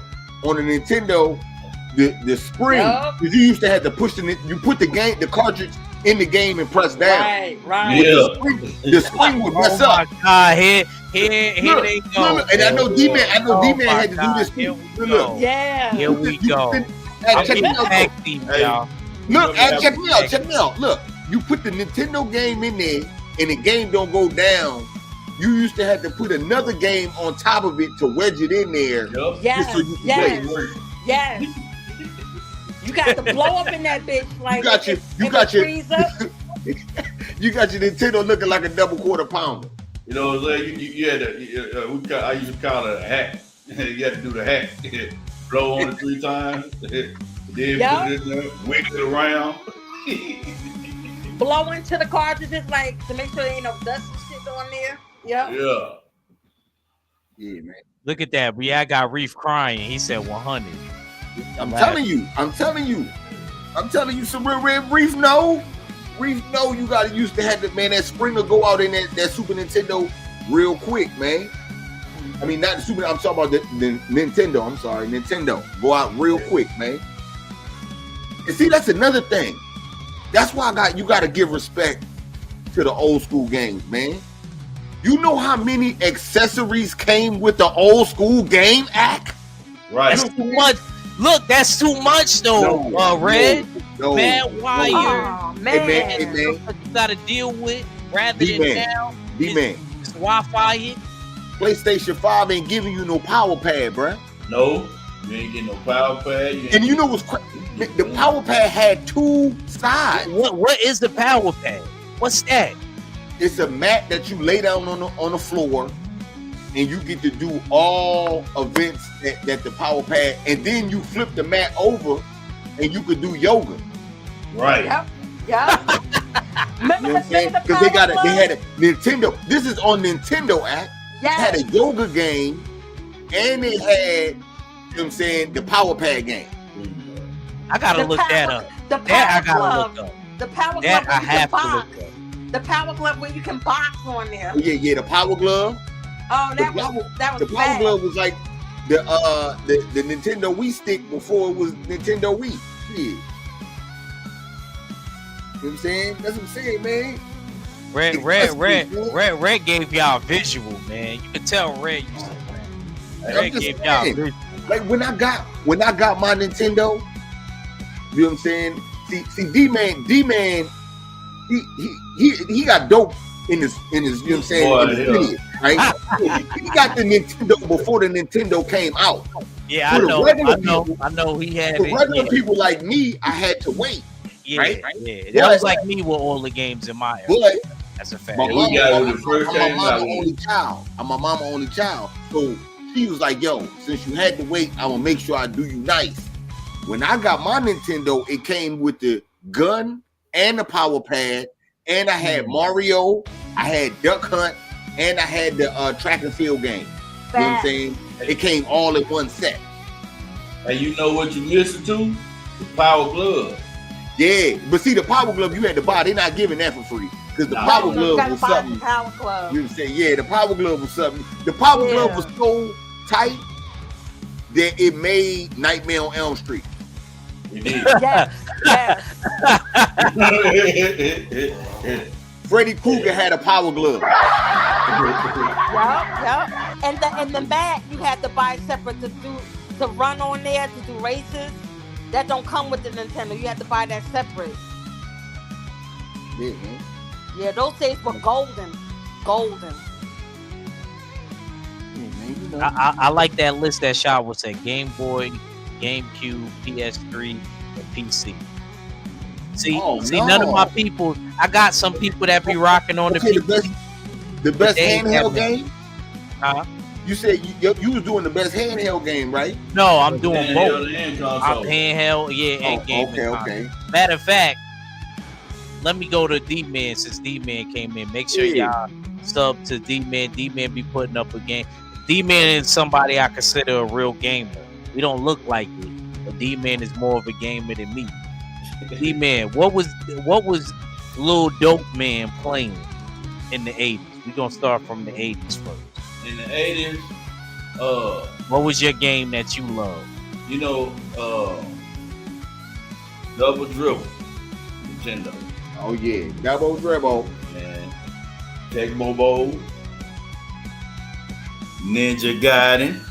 The spring, because you used to have to push you put the cartridge in the game and press down. Right. Yeah. The spring would mess up. Oh my God, here they go. Look, and I know D-Man had to do this too. Look. Yeah. Here we go. Check me out, y'all. Look, check me out. Look, you put the Nintendo game in there, and the game don't go down. You used to have to put another game on top of it to wedge it in there. Yes. So you can play. Yes. You got to blow up in that bitch like you got your Nintendo looking like a double quarter pounder. You know what I'm saying? You had to, I used to call it a hack. You had to do the hack. Blow on it 3 times. Then put it in there, wiggle it around. Blow into the cartridges like to make sure there ain't no dust and shit on there. Yep. Yeah, man. Look at that. I got Reef crying. He said 100. I'm telling you, some real Reef know. You used to have that spring will go out in that Super Nintendo real quick, man. I mean, not the Super, I'm talking about the Nintendo. I'm sorry, Nintendo. Go out real quick, man. And see, that's another thing. That's why you got to give respect to the old school games, man. You know how many accessories came with the old school game act? Right. That's too much. Look, that's too much though. Red, bad wire. Oh, man. Hey, man. You got to deal with rather than now. D-Man. It's Wi-Fi it. PlayStation 5 ain't giving you no power pad, bruh. No, you ain't getting no power pad. And you know what's crazy? The power pad had 2 sides. What is the power pad? What's that? It's a mat that you lay down on the floor, and you get to do all events that the power pad, and then you flip the mat over, and you could do yoga. Right. Yep. You know what I'm saying? Because they had a Nintendo. This is on Nintendo app. Yes. It had a yoga game, and it had, you know what I'm saying, the power pad game. I gotta look that up. The power glove. Look up. The power That glove I have to box. look up. The power glove where you can box on there. Yeah, the power glove. Oh, that was the power glove was like the Nintendo Wii stick before it was Nintendo Wii. Yeah. You know what I'm saying? That's what I'm saying, man. Red gave y'all a visual, man. You can tell Red used to play. Red gave y'all a visual. Like when I got my Nintendo, you know what I'm saying? See, D-Man, he got dope in his, you know what I'm saying? Boy, in his video, right? He got the Nintendo before the Nintendo came out. Yeah, I know he had for it. regular people like me, I had to wait. Yeah, right? Yeah. That was like me with all the games in my era. That's a fact. I'm my mama only child. So she was like, yo, since you had to wait, I'm gonna make sure I do you nice. When I got my Nintendo, it came with the gun and the power pad, and I had Mario, I had Duck Hunt, and I had the track and field game. You know what I'm saying? It came all in one set. And you know what you listen to? The power glove. Yeah, but see, the power glove you had to buy. They're not giving that for free. Because the power glove was something. Power glove. You know what I'm saying? Yeah, the power glove was something. The power glove was so tight that it made Nightmare on Elm Street. It did. Yes. Freddy Krueger had a power glove. Yep. And the mat you had to buy separate to run on there, to do races. That don't come with the Nintendo. You have to buy that separate. Yeah, man. Yeah, those days were golden. I like that list that Shaw was saying: Game Boy, GameCube, PS3, and PC. See, none of my people. I got some people that be rocking on the PC. The best handheld game. You said you was doing the best handheld game, right? No, I'm doing Handheld both. and I'm console. handheld, yeah, and game. Okay. Matter of fact, let me go to D-Man since D-Man came in. Make sure y'all sub to D-Man. D-Man be putting up a game. D-Man is somebody I consider a real gamer. We don't look like it, but D-Man is more of a gamer than me. D-Man, what was Lil Dope Man playing in the 80s? We're gonna start from the 80s first. In the 80s, what was your game that you loved? you know, Double Dribble, Nintendo. Oh yeah, Double Dribble. And Tecmo Bowl, Ninja Gaiden.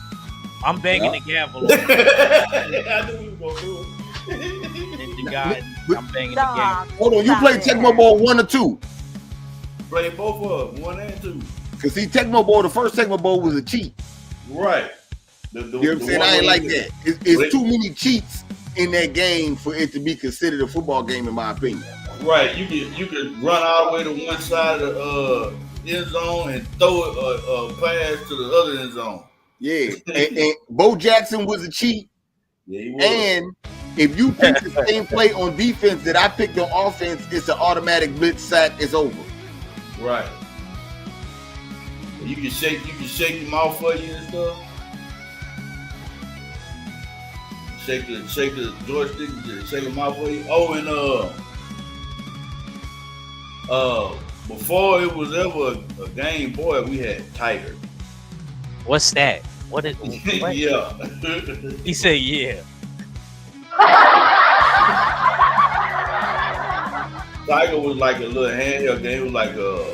I'm banging the gavel. I knew we were gonna do it. Ninja Gaiden. I'm banging the gavel. Hold on, you played Tecmo Bowl 1 or 2? Play both of them, 1 and 2. Cause see, Tecmo Bowl, the first Tecmo Bowl was a cheat. Right. You know what I'm saying? I ain't like that. It's too many cheats in that game for it to be considered a football game, in my opinion. Right. You could run all the way to one side of the end zone and throw a pass to the other end zone. Yeah. and Bo Jackson was a cheat. Yeah, he was. And if you pick the same play on defense that I picked on offense, it's an automatic blitz sack. It's over. Right. You can shake him off for you and stuff. Shake the joystick, shake him off for you. Oh, and before it was ever a Game Boy, we had Tiger. What's that? What is? What? Yeah. He said, "Yeah." Tiger was like a little handheld game. It was like a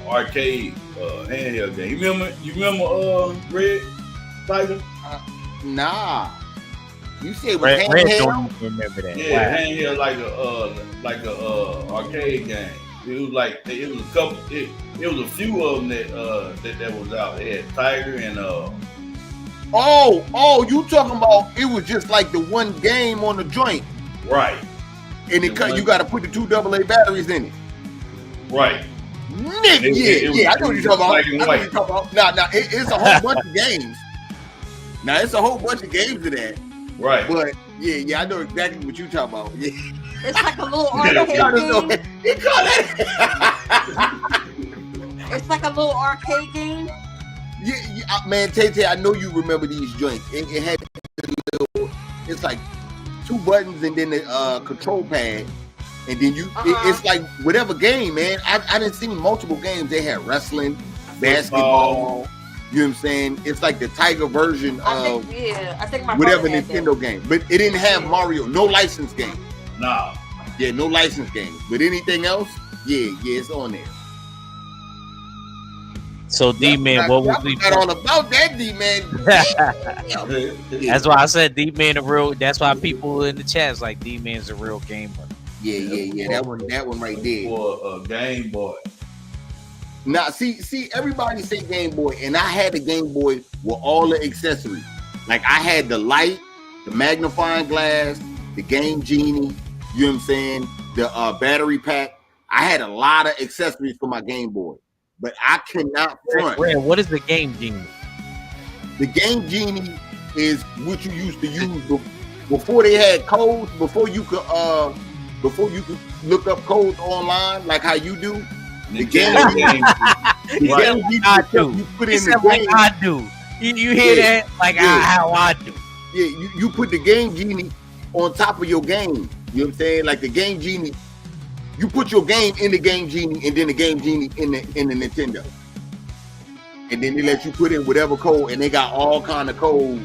arcade handheld game. You remember Red Tiger? Nah. You said it was Red handheld? don't even remember that. Yeah, Wow. handheld like a arcade game. It was like it was a couple. It was a few of them that was out. They had Tiger and Oh, you talking about it was just like the one game on the joint. Right. And you got to put the 2 AA batteries in it. Right. Nigga, yeah. I know what you're talking about. Black and white. Now, it's a whole bunch of games. Now, it's a whole bunch of games of that. Right. But, yeah, I know exactly what you're talking about. Yeah. It's like a little arcade game. It's like a little arcade game. Yeah, man, Tay, I know you remember these joints. It had it's like 2 buttons and then the control pad, and then it's like whatever game, man. I didn't see multiple games. They had wrestling, basketball. You know what I'm saying? It's like the Tiger version of I think my whatever brother had Nintendo game, but it didn't have Mario. No license game. Nah. Yeah, no license game. But anything else, yeah, it's on there. So D-Man, what was we? All about that, D-Man. That's why I said D-Man a real. That's why people in the chat is like D-Man's a real gamer. Yeah. That one right there. For a Game Boy. Now, see, everybody say Game Boy, and I had the Game Boy with all the accessories. Like I had the light, the magnifying glass, the Game Genie. You know what I'm saying? The battery pack. I had a lot of accessories for my Game Boy. But I cannot front. What is the Game Genie? The Game Genie is what you used to use before they had codes. Before you could look up codes online like how you do. The Game Genie. I do. You put in the like I do. You hear that? Like how I do. Yeah, you put the Game Genie on top of your game. You know what I'm saying? Like the Game Genie. You put your game in the Game Genie and then the Game Genie in the Nintendo. And then they let you put in whatever code, and they got all kind of codes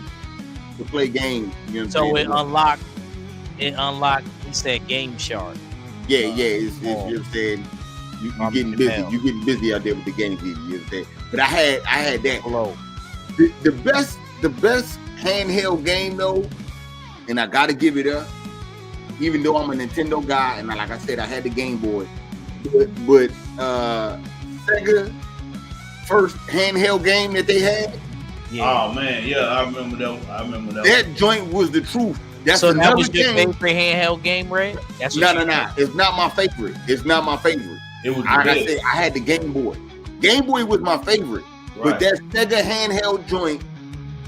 to play games. You know what I'm saying? It unlocked, he said Game Shark. Yeah, it's you know what I'm saying? You're getting busy. You're getting busy out there with the Game Genie, you know what I'm saying? But I had that. Hello. The best handheld game though, and I gotta give it up. Even though I'm a Nintendo guy, and like I said, I had the Game Boy, but Sega first handheld game that they had. Yeah. Oh man, yeah, I remember that. That joint was the truth. That's so that was your game. favorite handheld game, Ray? That's No. It's not my favorite. It's not my favorite. It was. Like I said, I had the Game Boy. Game Boy was my favorite. But that Sega handheld joint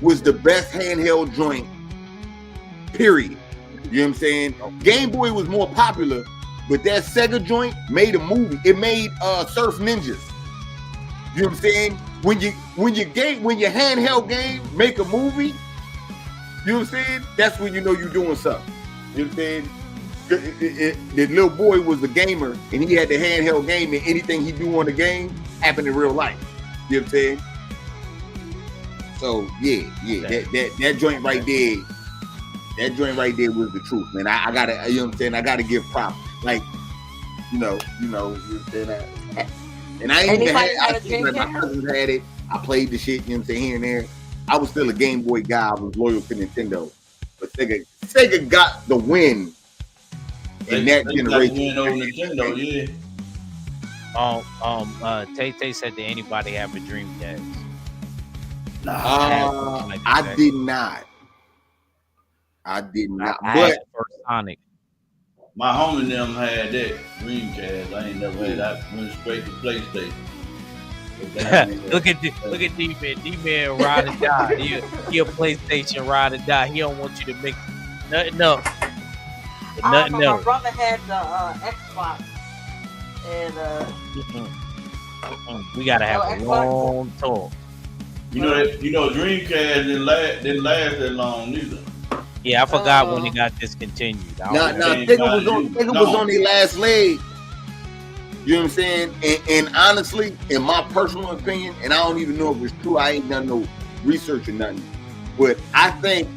was the best handheld joint, period. You know what I'm saying? Game Boy was more popular, but that Sega joint made a movie. It made Surf Ninjas. You know what I'm saying? When your handheld game make a movie, you know what I'm saying? That's when you know you're doing something. You know what I'm saying? The little boy was a gamer, and he had the handheld game, and anything he do on the game happened in real life. You know what I'm saying? So yeah, that joint right there, was the truth, man. I gotta, you know what I'm saying? I gotta give props, like, you know, and I ain't even had my cousins had it. I played the shit, you know what I'm saying, here and there. I was still a Game Boy guy. I was loyal to Nintendo, but Sega got the win in that generation. Win over Nintendo, yeah. Tay said, did anybody have a Dreamcast? I did not. But first Sonic. My homie and them had that Dreamcast. I ain't never had that. Went straight to PlayStation. Look at D-Man. D-Man ride or die. He a PlayStation ride or die. He don't want you to mix nothing up. My brother had the Xbox, and we gotta have a long talk. You know, Dreamcast didn't last that long neither. Yeah, I forgot when it got discontinued. Sega was on their last leg. You know what I'm saying? And honestly, in my personal opinion, and I don't even know if it's true, I ain't done no research or nothing, but I think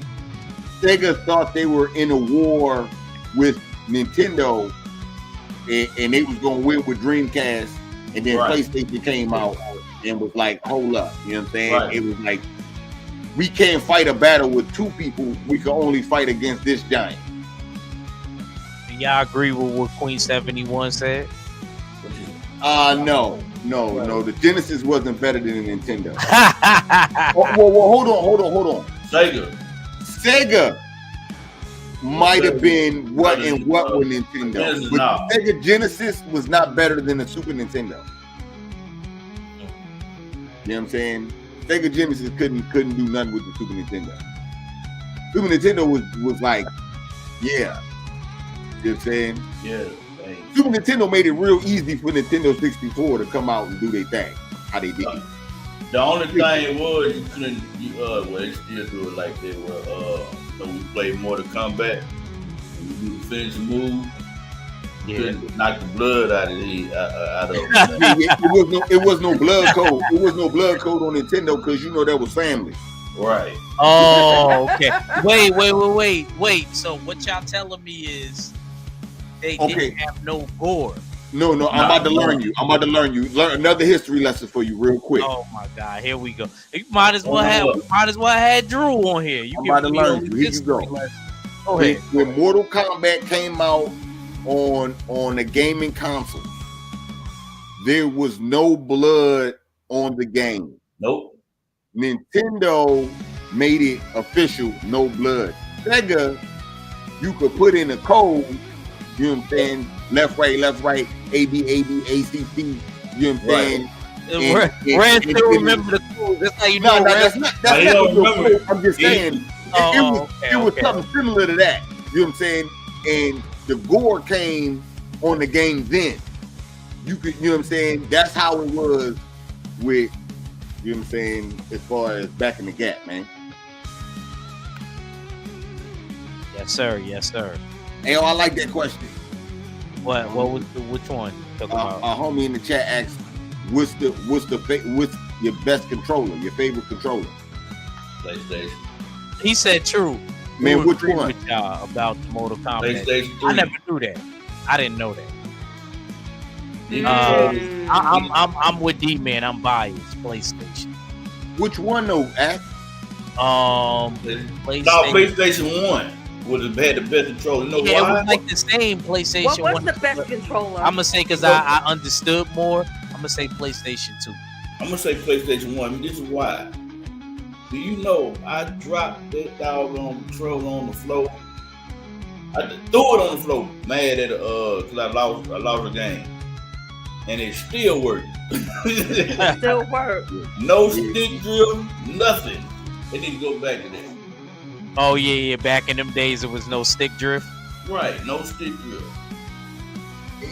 Sega thought they were in a war with Nintendo, and they was gonna win with Dreamcast, and then PlayStation came out and was like, hold up, you know what I'm saying? Right. It was like, we can't fight a battle with two people, we can only fight against this giant. Do y'all agree with what Queen 71 said? No. The Genesis wasn't better than the Nintendo. Hold on. Sega might have been what with Nintendo, but the Sega Genesis was not better than the Super Nintendo. You know what I'm saying? Sega Genesis couldn't do nothing with the Super Nintendo. Super Nintendo was like, yeah. You know what I'm saying? Yeah. Super Nintendo made it real easy for Nintendo 64 to come out and do their thing, how they did. The only thing was you couldn't, they still do it like they were, when we played Mortal Kombat, when you do the finishing move, you couldn't knock the blood out of it. It was no blood code. It was no blood code on Nintendo because that was family. Right. Oh, okay. Wait. So what y'all telling me is they didn't have no gore. No, I'm about to learn you. Learn another history lesson for you real quick. Oh my God, here we go. You might as well have Drew on here. I'm about to learn you. Here you go. Go ahead. When Mortal Kombat came out on the gaming console, there was no blood on the game. Nope. Nintendo made it official, no blood. Sega, you could put in a code, you know what I'm saying? Left, right, A, B, ACC, you know what I'm saying? Rand still remember the code. That's how you know. That's not the code. I'm just saying, it was something similar to that. You know what I'm saying? And the gore came on the game then. You know what I'm saying? That's how it was with, you know what I'm saying, as far as back in the gap, man. Yes, sir. Hey, I like that question. Which one? A homie in the chat asked, what's your best controller, your favorite controller? PlayStation. He said true. Man, which one? With y'all about the Mortal Kombat. PlayStation 3. I never knew that. I didn't know that. I'm with D-Man. I'm biased. PlayStation. Which one though, Ash? PlayStation. No, PlayStation 1 would have had the best controller. You know why? It was like the same PlayStation 1. What was the best controller? I'm gonna say because I understood more. I'm gonna say PlayStation 2. I'm gonna say PlayStation 1. This is why. Do you know I dropped that doggone controller on the floor? I threw it on the floor, mad at because I lost the game. and it still works. Still work. No stick drill, nothing. They need to go back to that. Oh yeah. Back in them days, it was no stick drift. Right, no stick drill.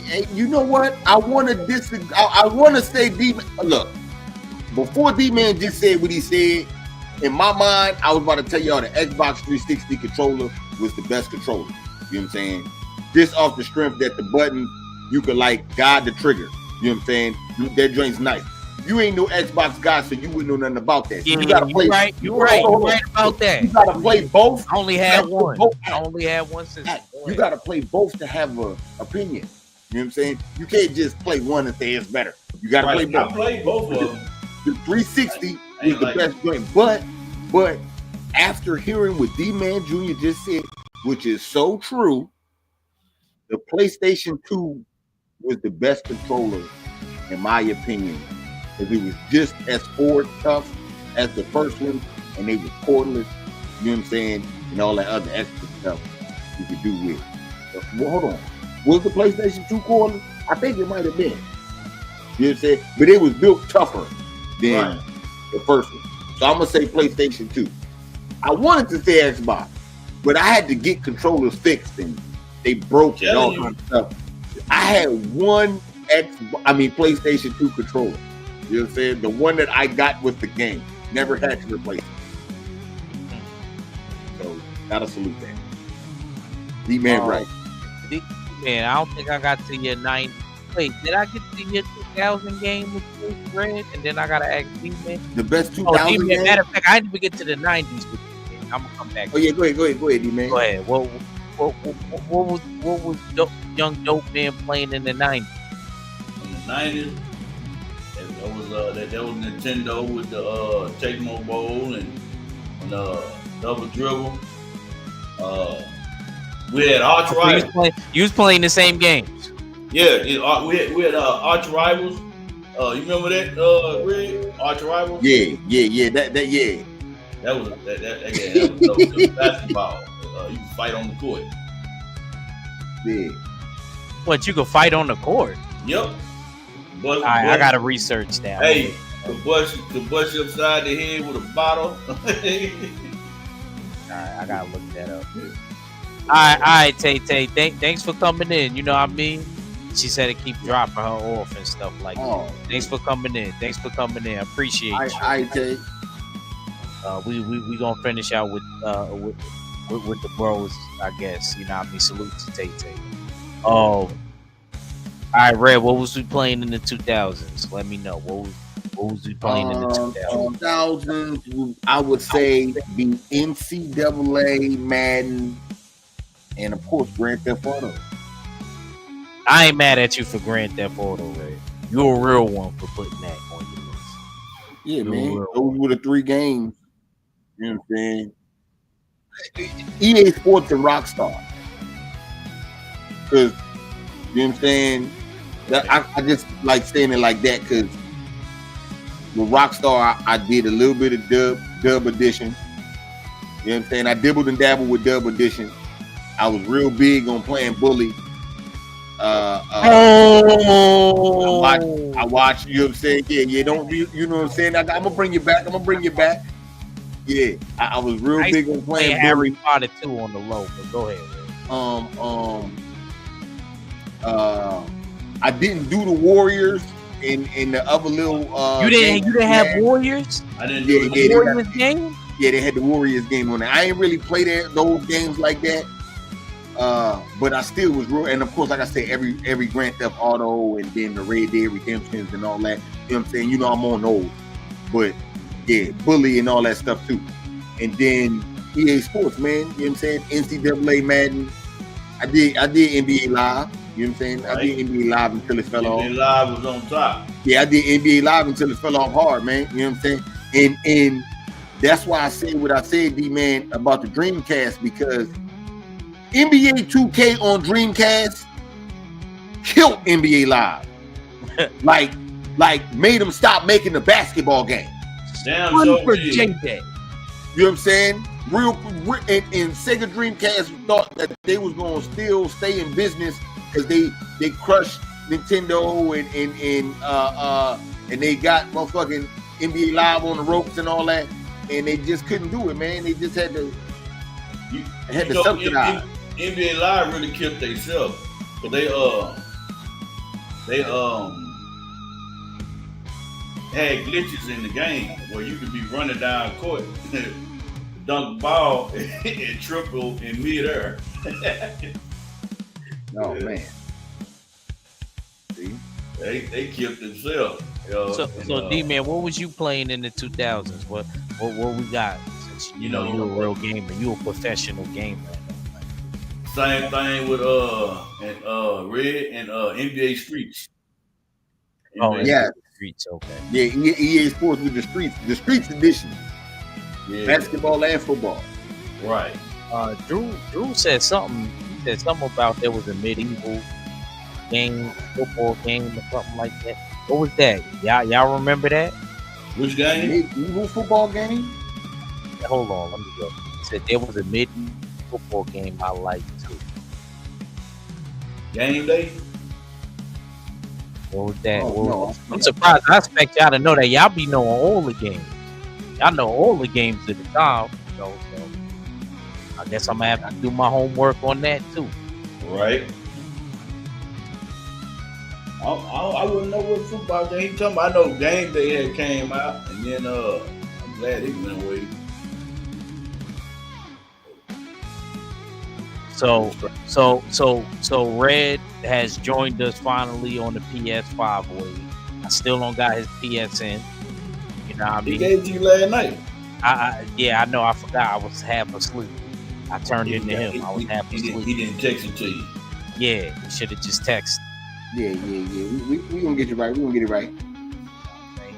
Hey, you know what? I want to disagree. I want to say, look, before D-Man just said what he said, in my mind, I was about to tell y'all the Xbox 360 controller was the best controller. You know what I'm saying? Just off the strength that the button, you could like guide the trigger. You know what I'm saying? That joint's nice. You ain't no Xbox guy, so you wouldn't know nothing about that. So Yeah, you gotta play. You're right about that. You gotta play both. I only had one. I only had one system. You gotta play both to have an opinion. You know what I'm saying? You can't just play one and say it's better. You gotta play both. I played both of them. The 360 was the best joint, but after hearing what D-Man Jr. just said, which is so true, the PlayStation 2 was the best controller, in my opinion, because it was just as forward tough as the first one, and they were cordless, you know what I'm saying, and all that other extra stuff you could do with it. Well, hold on. Was the PlayStation 2 cordless? I think it might have been. You know what I'm saying? But it was built tougher than the first one. So I'm going to say PlayStation 2. I wanted to say Xbox, but I had to get controllers fixed, and they broke and all kinds of stuff. I had one PlayStation 2 controller. You know what I'm saying? The one that I got with the game. Never had to replace it. So, gotta salute that. D-Man right. Man, I don't think I got to your 90. Wait, did I get to your 2000 game with Bruce Red? And then I gotta ask D-Man. The best 2000 game? Matter of fact, I didn't even get to the 90s with D-Man. I'm gonna come back. Oh yeah, go ahead, D-Man. Go ahead. What was young dope man playing in the 90s? In the 90s, that was Nintendo with the Tecmo Bowl and Double Dribble. We had Arch Rivals. You was playing the same games. Yeah, we had Arch Rivals. You remember that, Red? Arch Rivals? Yeah. That was basketball. You can fight on the court. Yeah. What, you could fight on the court? Yep. All right, I gotta research that. Hey, could bust you upside the head with a bottle. All right, I gotta look that up. All right, Tay. Thanks for coming in. You know what I mean? She said to keep dropping her off and stuff like that. Thanks for coming in. I appreciate you. All right, Tay. We gonna finish out with the bros, I guess. You know what I mean? Salute to Tay. All right, Red. What was we playing in the 2000s? Let me know. What was we playing in the 2000s? 2000s, I would say the NCAA, Madden, and of course Grand Theft Auto. I ain't mad at you for Grand Theft Auto, Red. You're a real one for putting that on your list. Yeah, man. Those were the three games. You know what I'm saying? EA Sports and Rockstar. Because, you know what I'm saying? I just like saying it like that because with Rockstar, I did a little bit of Dub Edition. You know what I'm saying? I dibbled and dabbled with Dub Edition. I was real big on playing Bully. I watched, you know what I'm saying? Yeah, don't be, you know what I'm saying? I'm gonna bring you back. Yeah, I was real big on playing Harry Potter 2 on the low, but go ahead. I didn't do the Warriors in the other little. You didn't have Warriors? I didn't do the Warriors game. Yeah, they had the Warriors game on there. I ain't really play those games like that. But I still was real, and of course, like I said, every Grand Theft Auto and then the Red Dead Redemptions and all that. You know what I'm saying? You know I'm on those, but yeah, Bully and all that stuff too. And then EA Sports, man. You know what I'm saying? NCAA, Madden. I did NBA Live. You know what I'm saying? Right. I did NBA Live until it fell off. NBA Live was on top. Yeah, I did NBA Live until it fell off hard, man. You know what I'm saying? And that's why I said what I said, D-Man, about the Dreamcast, because NBA 2K on Dreamcast killed NBA Live. like made them stop making the basketball game. Damn, One for JJ. You know what I'm saying? And Sega Dreamcast thought that they was gonna still stay in business because they crushed Nintendo and they got motherfucking NBA Live on the ropes and all that, and they just couldn't do it, man. They just had to subsidize. NBA Live really killed themselves, but they had glitches in the game where you could be running down court, dunk the ball, and triple in midair. Oh man, see, they killed themselves. So D-Man, what was you playing in the 2000s? What we got? Since you know you're a real gamer, you a professional gamer. Same thing with Red and NBA Streets. Oh yeah, Streets. Okay. Yeah, EA Sports with the Streets edition. Yeah. Basketball and football. Right. Drew said something. He said something about there was a medieval game, football game, or something like that. What was that? Y'all remember that? Which game? Medieval football game? Hold on, let me go. He said there was a medieval football game I liked too. Game Day? What was that? No, I'm surprised. I expect y'all to know that. Y'all be knowing all the games. Y'all know all the games at the time. So I guess I'm gonna have to do my homework on that too. Right. I wouldn't know what football game he talking about. I know Game Day had came out, and then I'm glad it went away. So Red has joined us finally on the PS5 wave. I still don't got his PSN. You know what I mean? He gave it to you last night. I know. I forgot. I was half asleep. I turned into him. I was half asleep. He didn't text it to you. Yeah, he should have just texted. Yeah. We gonna get you right. We gonna get it right. Okay.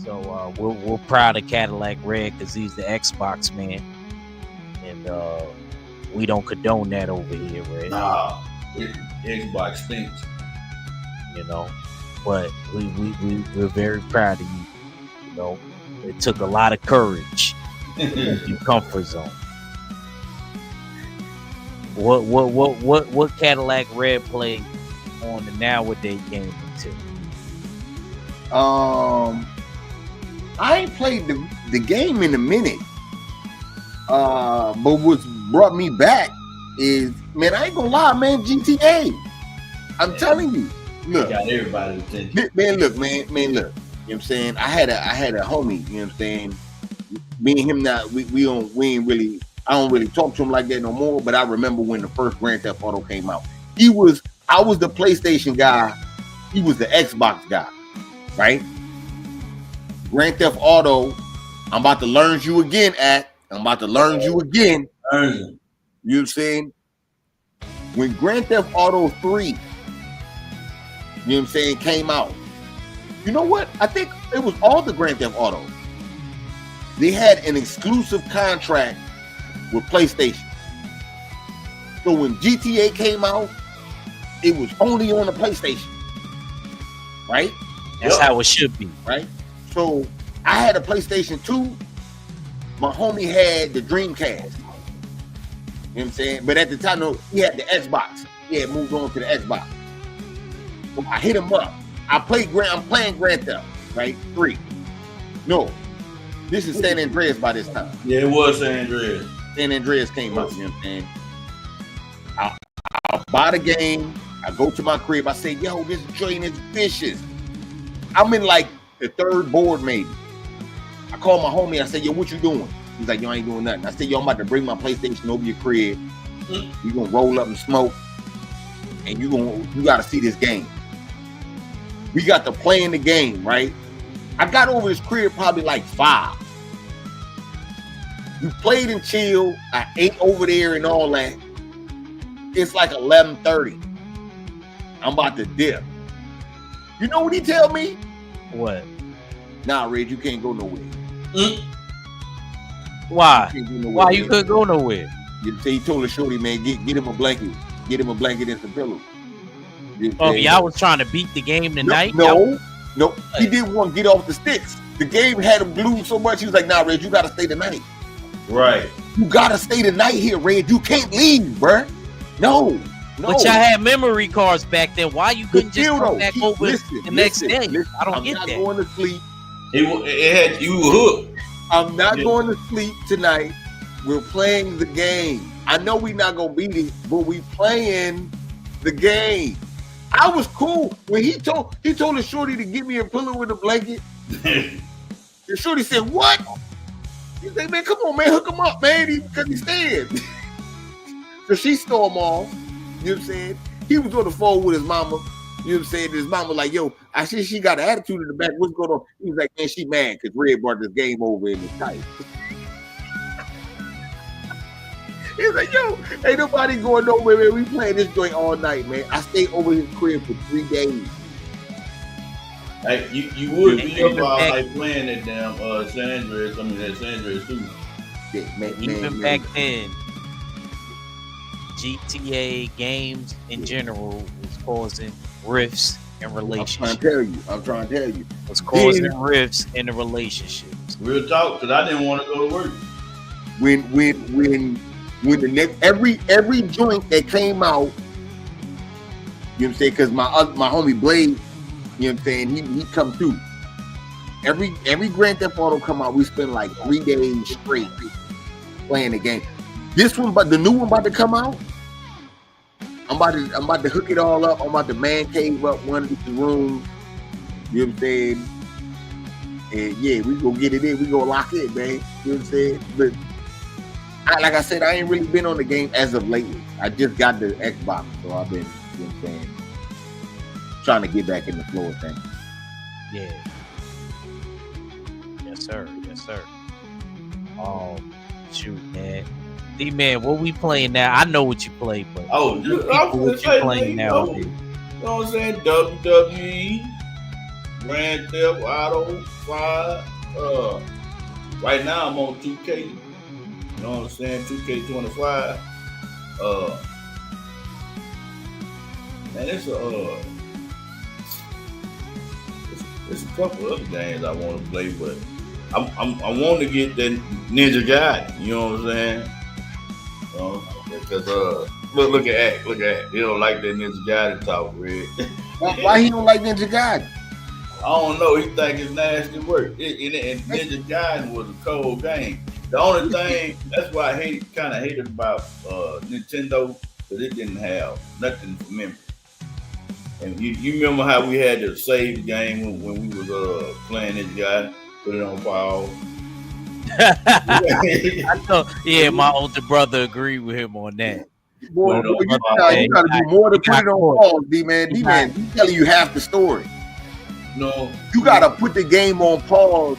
So we're proud of Cadillac Red because he's the Xbox man, and we don't condone that over here, Red. Nah, Xbox stinks. You know, but we're very proud of you. You know, it took a lot of courage in your comfort zone. What Cadillac Red play on the nowadays game too? I ain't played the game in a minute. But what's brought me back is, man, I ain't gonna lie, man, GTA. I'm telling you. Look, got everybody's attention. Man, look. You know what I'm saying? I had a homie, you know what I'm saying? Me and him now, we ain't really, I don't really talk to him like that no more, but I remember when the first Grand Theft Auto came out. I was the PlayStation guy, he was the Xbox guy, right? Grand Theft Auto, I'm about to learn you again, I'm about to learn you again. You know what I'm saying? When Grand Theft Auto 3, you know what I'm saying, came out, you know what? I think it was all the Grand Theft Autos. They had an exclusive contract with PlayStation. So when GTA came out, it was only on the PlayStation. Right? That's how it should be. Right? So I had a PlayStation 2. My homie had the Dreamcast. You know what I'm saying? But at the time, no, he had the Xbox. He had moved on to the Xbox. So I hit him up. I'm playing Grand Theft, right? 3. No. This is San Andreas by this time. Yeah, it was San Andreas. San Andreas came up, you know what I'm saying? I'll buy the game. I go to my crib. I say, yo, this train is vicious. I'm in like the third board maybe. I call my homie. I say, yo, what you doing? He's like, yo, I ain't doing nothing. I said, yo, I'm about to bring my PlayStation over your crib. You gonna roll up and smoke. And you gotta see this game. We got to play in the game, right? I got over his crib probably like 5. We played and chilled. I ate over there and all that. It's like 11:30. I'm about to dip. You know what he tell me? What? Nah, Red, you can't go nowhere. Why? You can't go nowhere, Why you couldn't go nowhere? You say he told the shorty, man, get him a blanket. Get him a blanket and some pillows. Oh, y'all was trying to beat the game tonight? No. He didn't want to get off the sticks. The game had him glued so much. He was like, nah, Red, you got to stay the night. Right. You got to stay the night here, Red. You can't leave, bruh. No. No. But y'all had memory cards back then. Why you couldn't just come back over listen, the next day? listen. I don't I'm get not that. going to sleep. It had you hooked. I'm not going to sleep tonight. We're playing the game. I know we're not gonna beat it, but we playing the game. I was cool when he told the shorty to give me a pillow with a blanket. The shorty said, "What?" He's like, "Man, come on, man, hook him up, man, because he's staying." So she stormed off. You know what I'm saying? He was on the phone with his mama. You know what I'm saying? His mama like, "Yo, I see she got an attitude in the back. What's going on?" He was like, "Man, she mad because Red brought this game over in the tight." He's like, "Yo, ain't nobody going nowhere, man. We playing this joint all night, man." I stayed over his crib for 3 days. Hey, you would be up all night playing that damn San Andreas. I mean that San Andreas too. Yeah, Even back then, GTA games in general was causing rifts in relationships. I'm trying to tell you. It was causing rifts in the relationships. Real talk, because I didn't want to go to work. When the next every joint that came out, you know what I'm saying? Because my homie Blade, you know what I'm saying, he come through. Every Grand Theft Auto come out, we spend like 3 days straight playing the game. This one, but the new one about to come out. I'm about to hook it all up. I'm about to man cave up one of the rooms. You know what I'm saying? And yeah, we gonna get it in. We gonna lock it, man. You know what I'm saying? But like I said, I ain't really been on the game as of lately. I just got the Xbox, so I've been, you know what I'm saying, trying to get back in the flow of things. Yeah. Yes, sir. Yes, sir. Shoot, man. D-Man, what we playing now? I know what you play, but I'm what you playing now? You know what I'm saying? WWE, Grand Theft Auto 5. Right now I'm on 2K. You know what I'm saying? 2K25. Man, it's a couple other games I want to play, but I want to get that Ninja Gaiden. You know what I'm saying? Because look at Act. He don't like that Ninja Gaiden talk, Red. Why he don't like Ninja Gaiden? I don't know. He think it's nasty work. And Ninja Gaiden was a cold game. The only thing, that's why I kind of hated about Nintendo, because it didn't have nothing for memory. And you remember how we had to save the game when we was playing Ninja Gaiden, put it on pause. I know, yeah, my older brother agreed with him on that. Boy, you gotta do more to put it on pause, D-Man. D-Man, he's telling you half the story. No. You gotta put the game on pause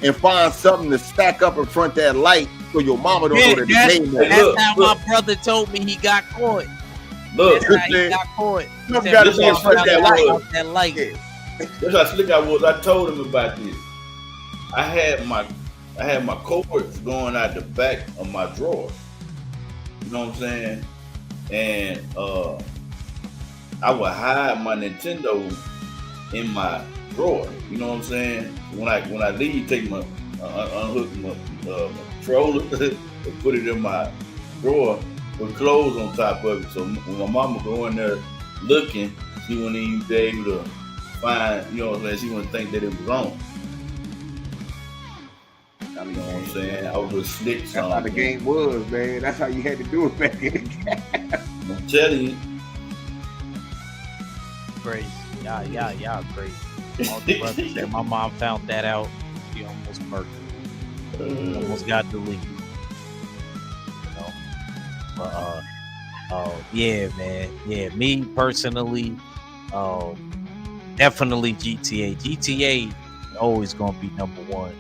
and find something to stack up in front of that light so your mama don't know that the game is. That's how my brother told me he got caught. Look, that's how he got caught. You gotta be in front of that light. That's how slick I was. I told him about this. I had my cords going out the back of my drawer. You know what I'm saying? And I would hide my Nintendo in my drawer. You know what I'm saying? When I leave, take my unhook my controller and put it in my drawer with clothes on top of it. So when my mama go in there looking, she wouldn't even be able to find, you know what I'm saying? She wouldn't think that it was wrong. You know what I'm saying? I was just slick. That's how the game was, man. That's how you had to do it back in the game. I'm telling you. Crazy. Y'all crazy. All the brothers there. My mom found that out. She almost murdered. Almost got deleted. You know? But yeah, man. Yeah, me personally, definitely GTA. GTA always gonna be number one.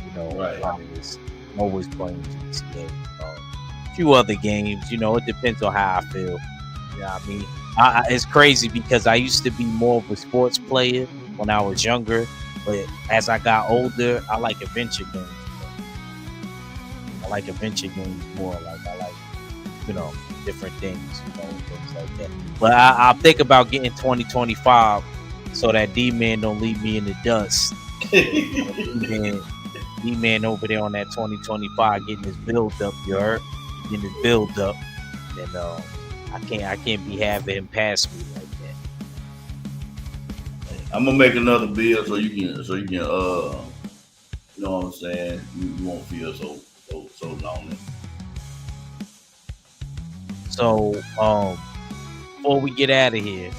You know, right. I'm always playing GTA. A few other games, you know, it depends on how I feel. You know what I mean? It's crazy because I used to be more of a sports player when I was younger, but as I got older, I like adventure games. I like adventure games more. Like I like, you know, different things, you know, things like that. But I'll think about getting 2025 so that D-Man don't leave me in the dust. D-Man over there on that 2025 getting his build up, you heard? Getting his build up. And I can't be having him pass me like that. I'm gonna make another build so you can you know what I'm saying? You won't feel so lonely. So before we get out of here,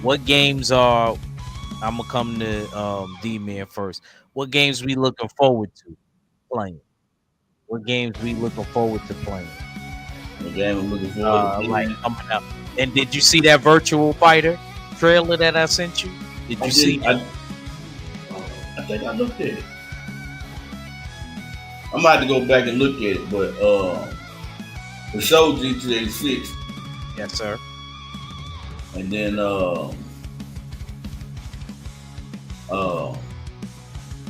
what games are I'm gonna come to D-Man first. What games we looking forward to playing? What games we looking forward to playing? The game I'm looking forward to like coming up. And did you see that Virtual Fighter trailer that I sent you? Did you see it? I think I looked at it. I'm about to go back and look at it, but the show GTA 6. Yes, sir. And then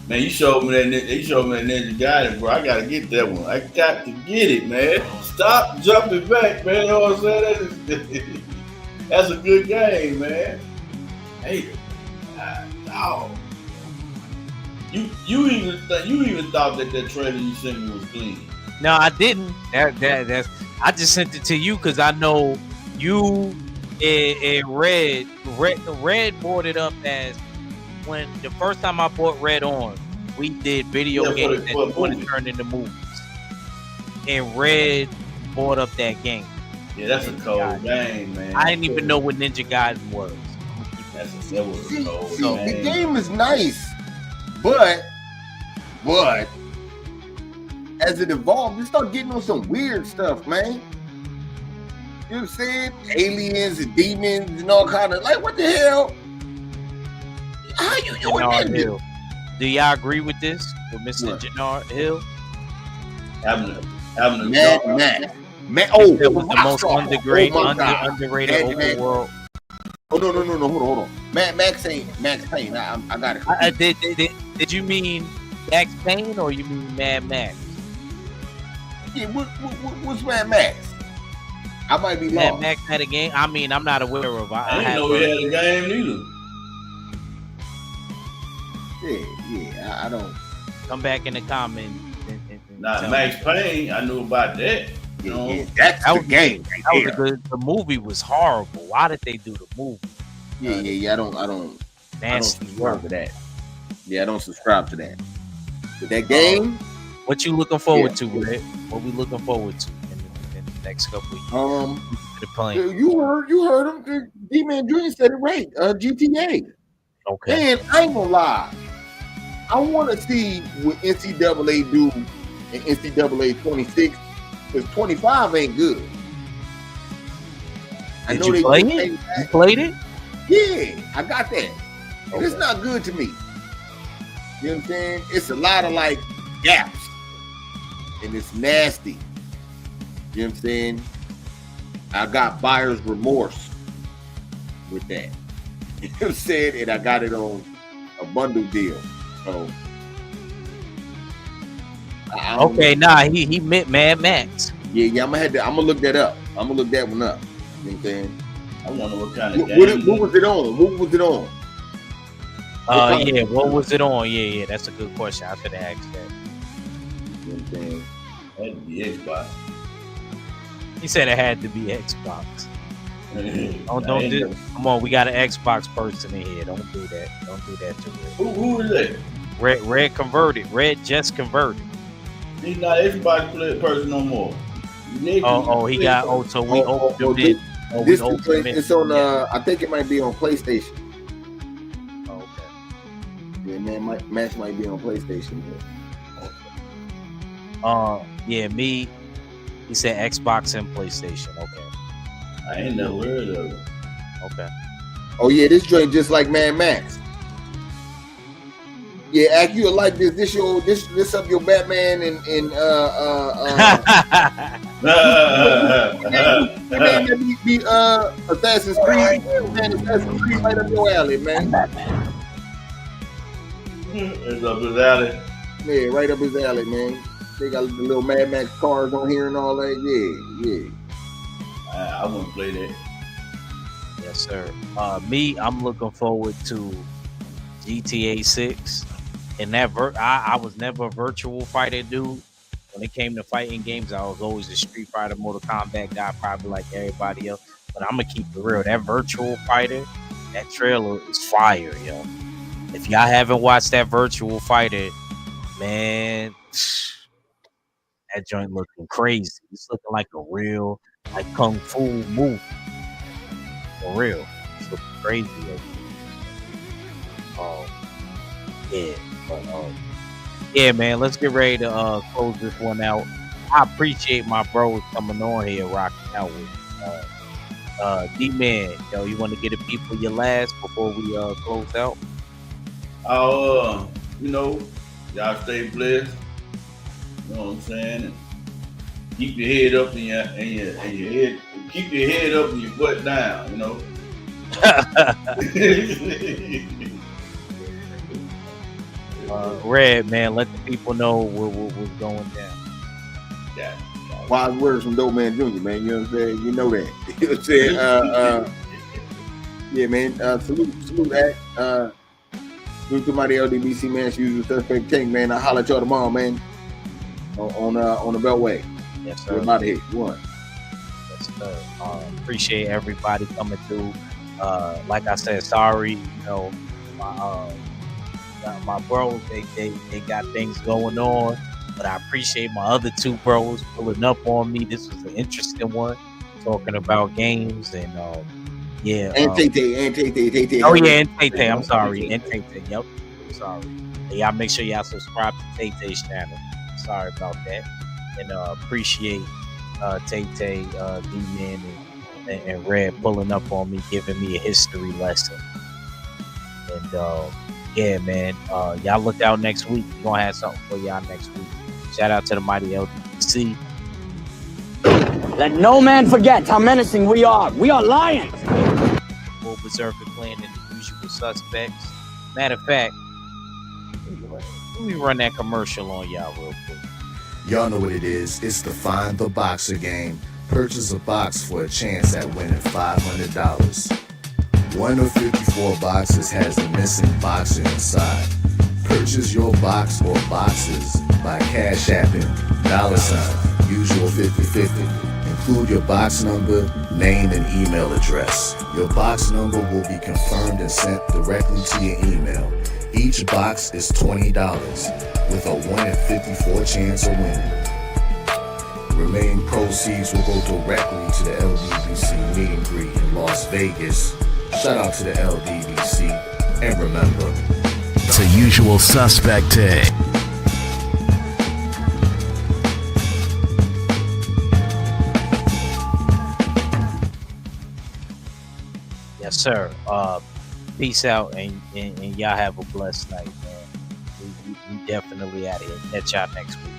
man, you showed me that Ninja Gaiden, bro. I gotta get that one. I got to get it, man. Stop jumping back, man. You know what I'm saying? That's a good game, man. Hey, dog. You even thought that trailer you sent me was clean. No, I didn't. That's I just sent it to you because I know you and Red brought it up as when the first time I bought Red on, we did video games that want to turn into movies. And Red brought up that game. Yeah, that's a cold game, man. I didn't even know what Ninja Gaiden was. That was a cold game. The game is nice, but as it evolved, you start getting on some weird stuff, man. You know what I'm saying? Aliens and demons and all kind of, like, what the hell? How you doing that? Do y'all agree with this? With Mr. Jannard Hill? Having a Man, it was the most underrated overworld. Oh no! Hold on. Max Payne. I got it. Did you mean Max Payne or you mean Mad Max? Yeah, what's Mad Max? I might be Mad lost. Max had a game. I mean, I'm not aware of. I didn't know he had a game neither. Yeah. I don't. Come back in the comments. Nah, Max Payne. I knew about that. Yeah, that's the game. That was good. The movie was horrible. Why did they do the movie? Yeah. I don't Nasty subscribe to that. Yeah, I don't subscribe to that. But that game. What you looking forward to, Red? What we looking forward to in the next couple of years? You heard him. D-Man Jr. said it right. GTA. Okay. And I ain't gonna lie. I want to see what NCAA do in NCAA 26 because 25 ain't good. Did you play it? You played it? Yeah, I got that. And it's not good to me. You know what I'm saying? It's a lot of like gaps. And it's nasty. You know what I'm saying? I got buyer's remorse with that. You know what I'm saying? And I got it on a bundle deal. So okay, he meant Mad Max. Yeah, I'm gonna look that up. I'm gonna look that one up. You know what I'm saying? I wonder what kind of game. What was it on? What was it on? What was it on? Yeah, that's a good question. I should have asked that. You know what I'm saying? That'd be Xbox. He said it had to be Xbox. Don't do. Come on, we got an Xbox person in here. Don't do that. Don't do that to Red. Who is that? Red converted. Red just converted. He's not Xbox person no more. He got. So we opened it. It's on. I think it might be on PlayStation. Okay. Yeah, man, Match might be on PlayStation. Yeah, me. He said Xbox and PlayStation. Okay. I ain't never heard of it. Okay. Oh yeah, this joint just like Mad Max. Yeah, Act, you like this. This up your Batman and be Assassin's Creed. Man, Assassin's Creed right up your alley, man. It's up his alley. Yeah, right up his alley, man. They got the little Mad Max cars on here and all that. Yeah. I wouldn't play that. Yes, sir. Me, I'm looking forward to GTA 6. And that I was never a virtual fighter dude, when it came to fighting games, I was always a Street Fighter, Mortal Kombat guy, probably like everybody else. But I'm gonna keep it real. That Virtual Fighter, that trailer is fire, yo. If y'all haven't watched that Virtual Fighter, man, that joint looking crazy. It's looking like a real, like kung fu movie. For real, it's looking crazy. Yeah, but yeah, man. Let's get ready to close this one out. I appreciate my bros coming on here, rocking out with D-Man. Yo, you want to get the people your last before we close out? You know, y'all stay blessed. You know what I'm saying? And keep your head up and your head. Keep your head up and your butt down. You know. Red, man, let the people know what's going down. Yeah. Wise words from Dope Man Jr., man. You know what I'm saying? You know that. You know what I'm saying? Yeah, man. Salute Act. Salute to my LDBC, man. She usual suspect tank, man. I'll holler at y'all tomorrow, man. On the Beltway. Yes, sir. We're about to hit one. Yes, sir. Appreciate everybody coming through. Like I said, sorry, you know, my bros, they got things going on, but I appreciate my other two bros pulling up on me. This was an interesting one, talking about games and yeah. And Tay. Oh yeah, and Tay. I'm sorry, and Tay. Yep, sorry. And y'all make sure y'all subscribe to Tay-Tay's channel. Sorry about that, and appreciate Tay-Tay, D-Man, and Red pulling up on me, giving me a history lesson. And yeah, man, y'all look out next week. We're gonna have something for y'all next week. Shout out to the mighty LDC. Let no man forget how menacing we are. We are lions. Full Berserker playing in the usual suspects. Matter of fact, let me run that commercial on y'all real quick. Y'all know what it is. It's the Find the Boxer game. Purchase a box for a chance at winning $500. One of 54 boxes has the missing boxer inside. Purchase your box or boxes by Cash Apping $ usual 50/50. Include your box number, name, and email address. Your box number will be confirmed and sent directly to your email. Each box is $20 with a 1 in 54 chance of winning. Remaining proceeds will go directly to the LDBC meet and greet in Las Vegas. Shout out to the LDBC, and remember, it's a usual suspect day. Yes, sir. Peace out, and y'all have a blessed night, man. We definitely out of here. Catch y'all next week.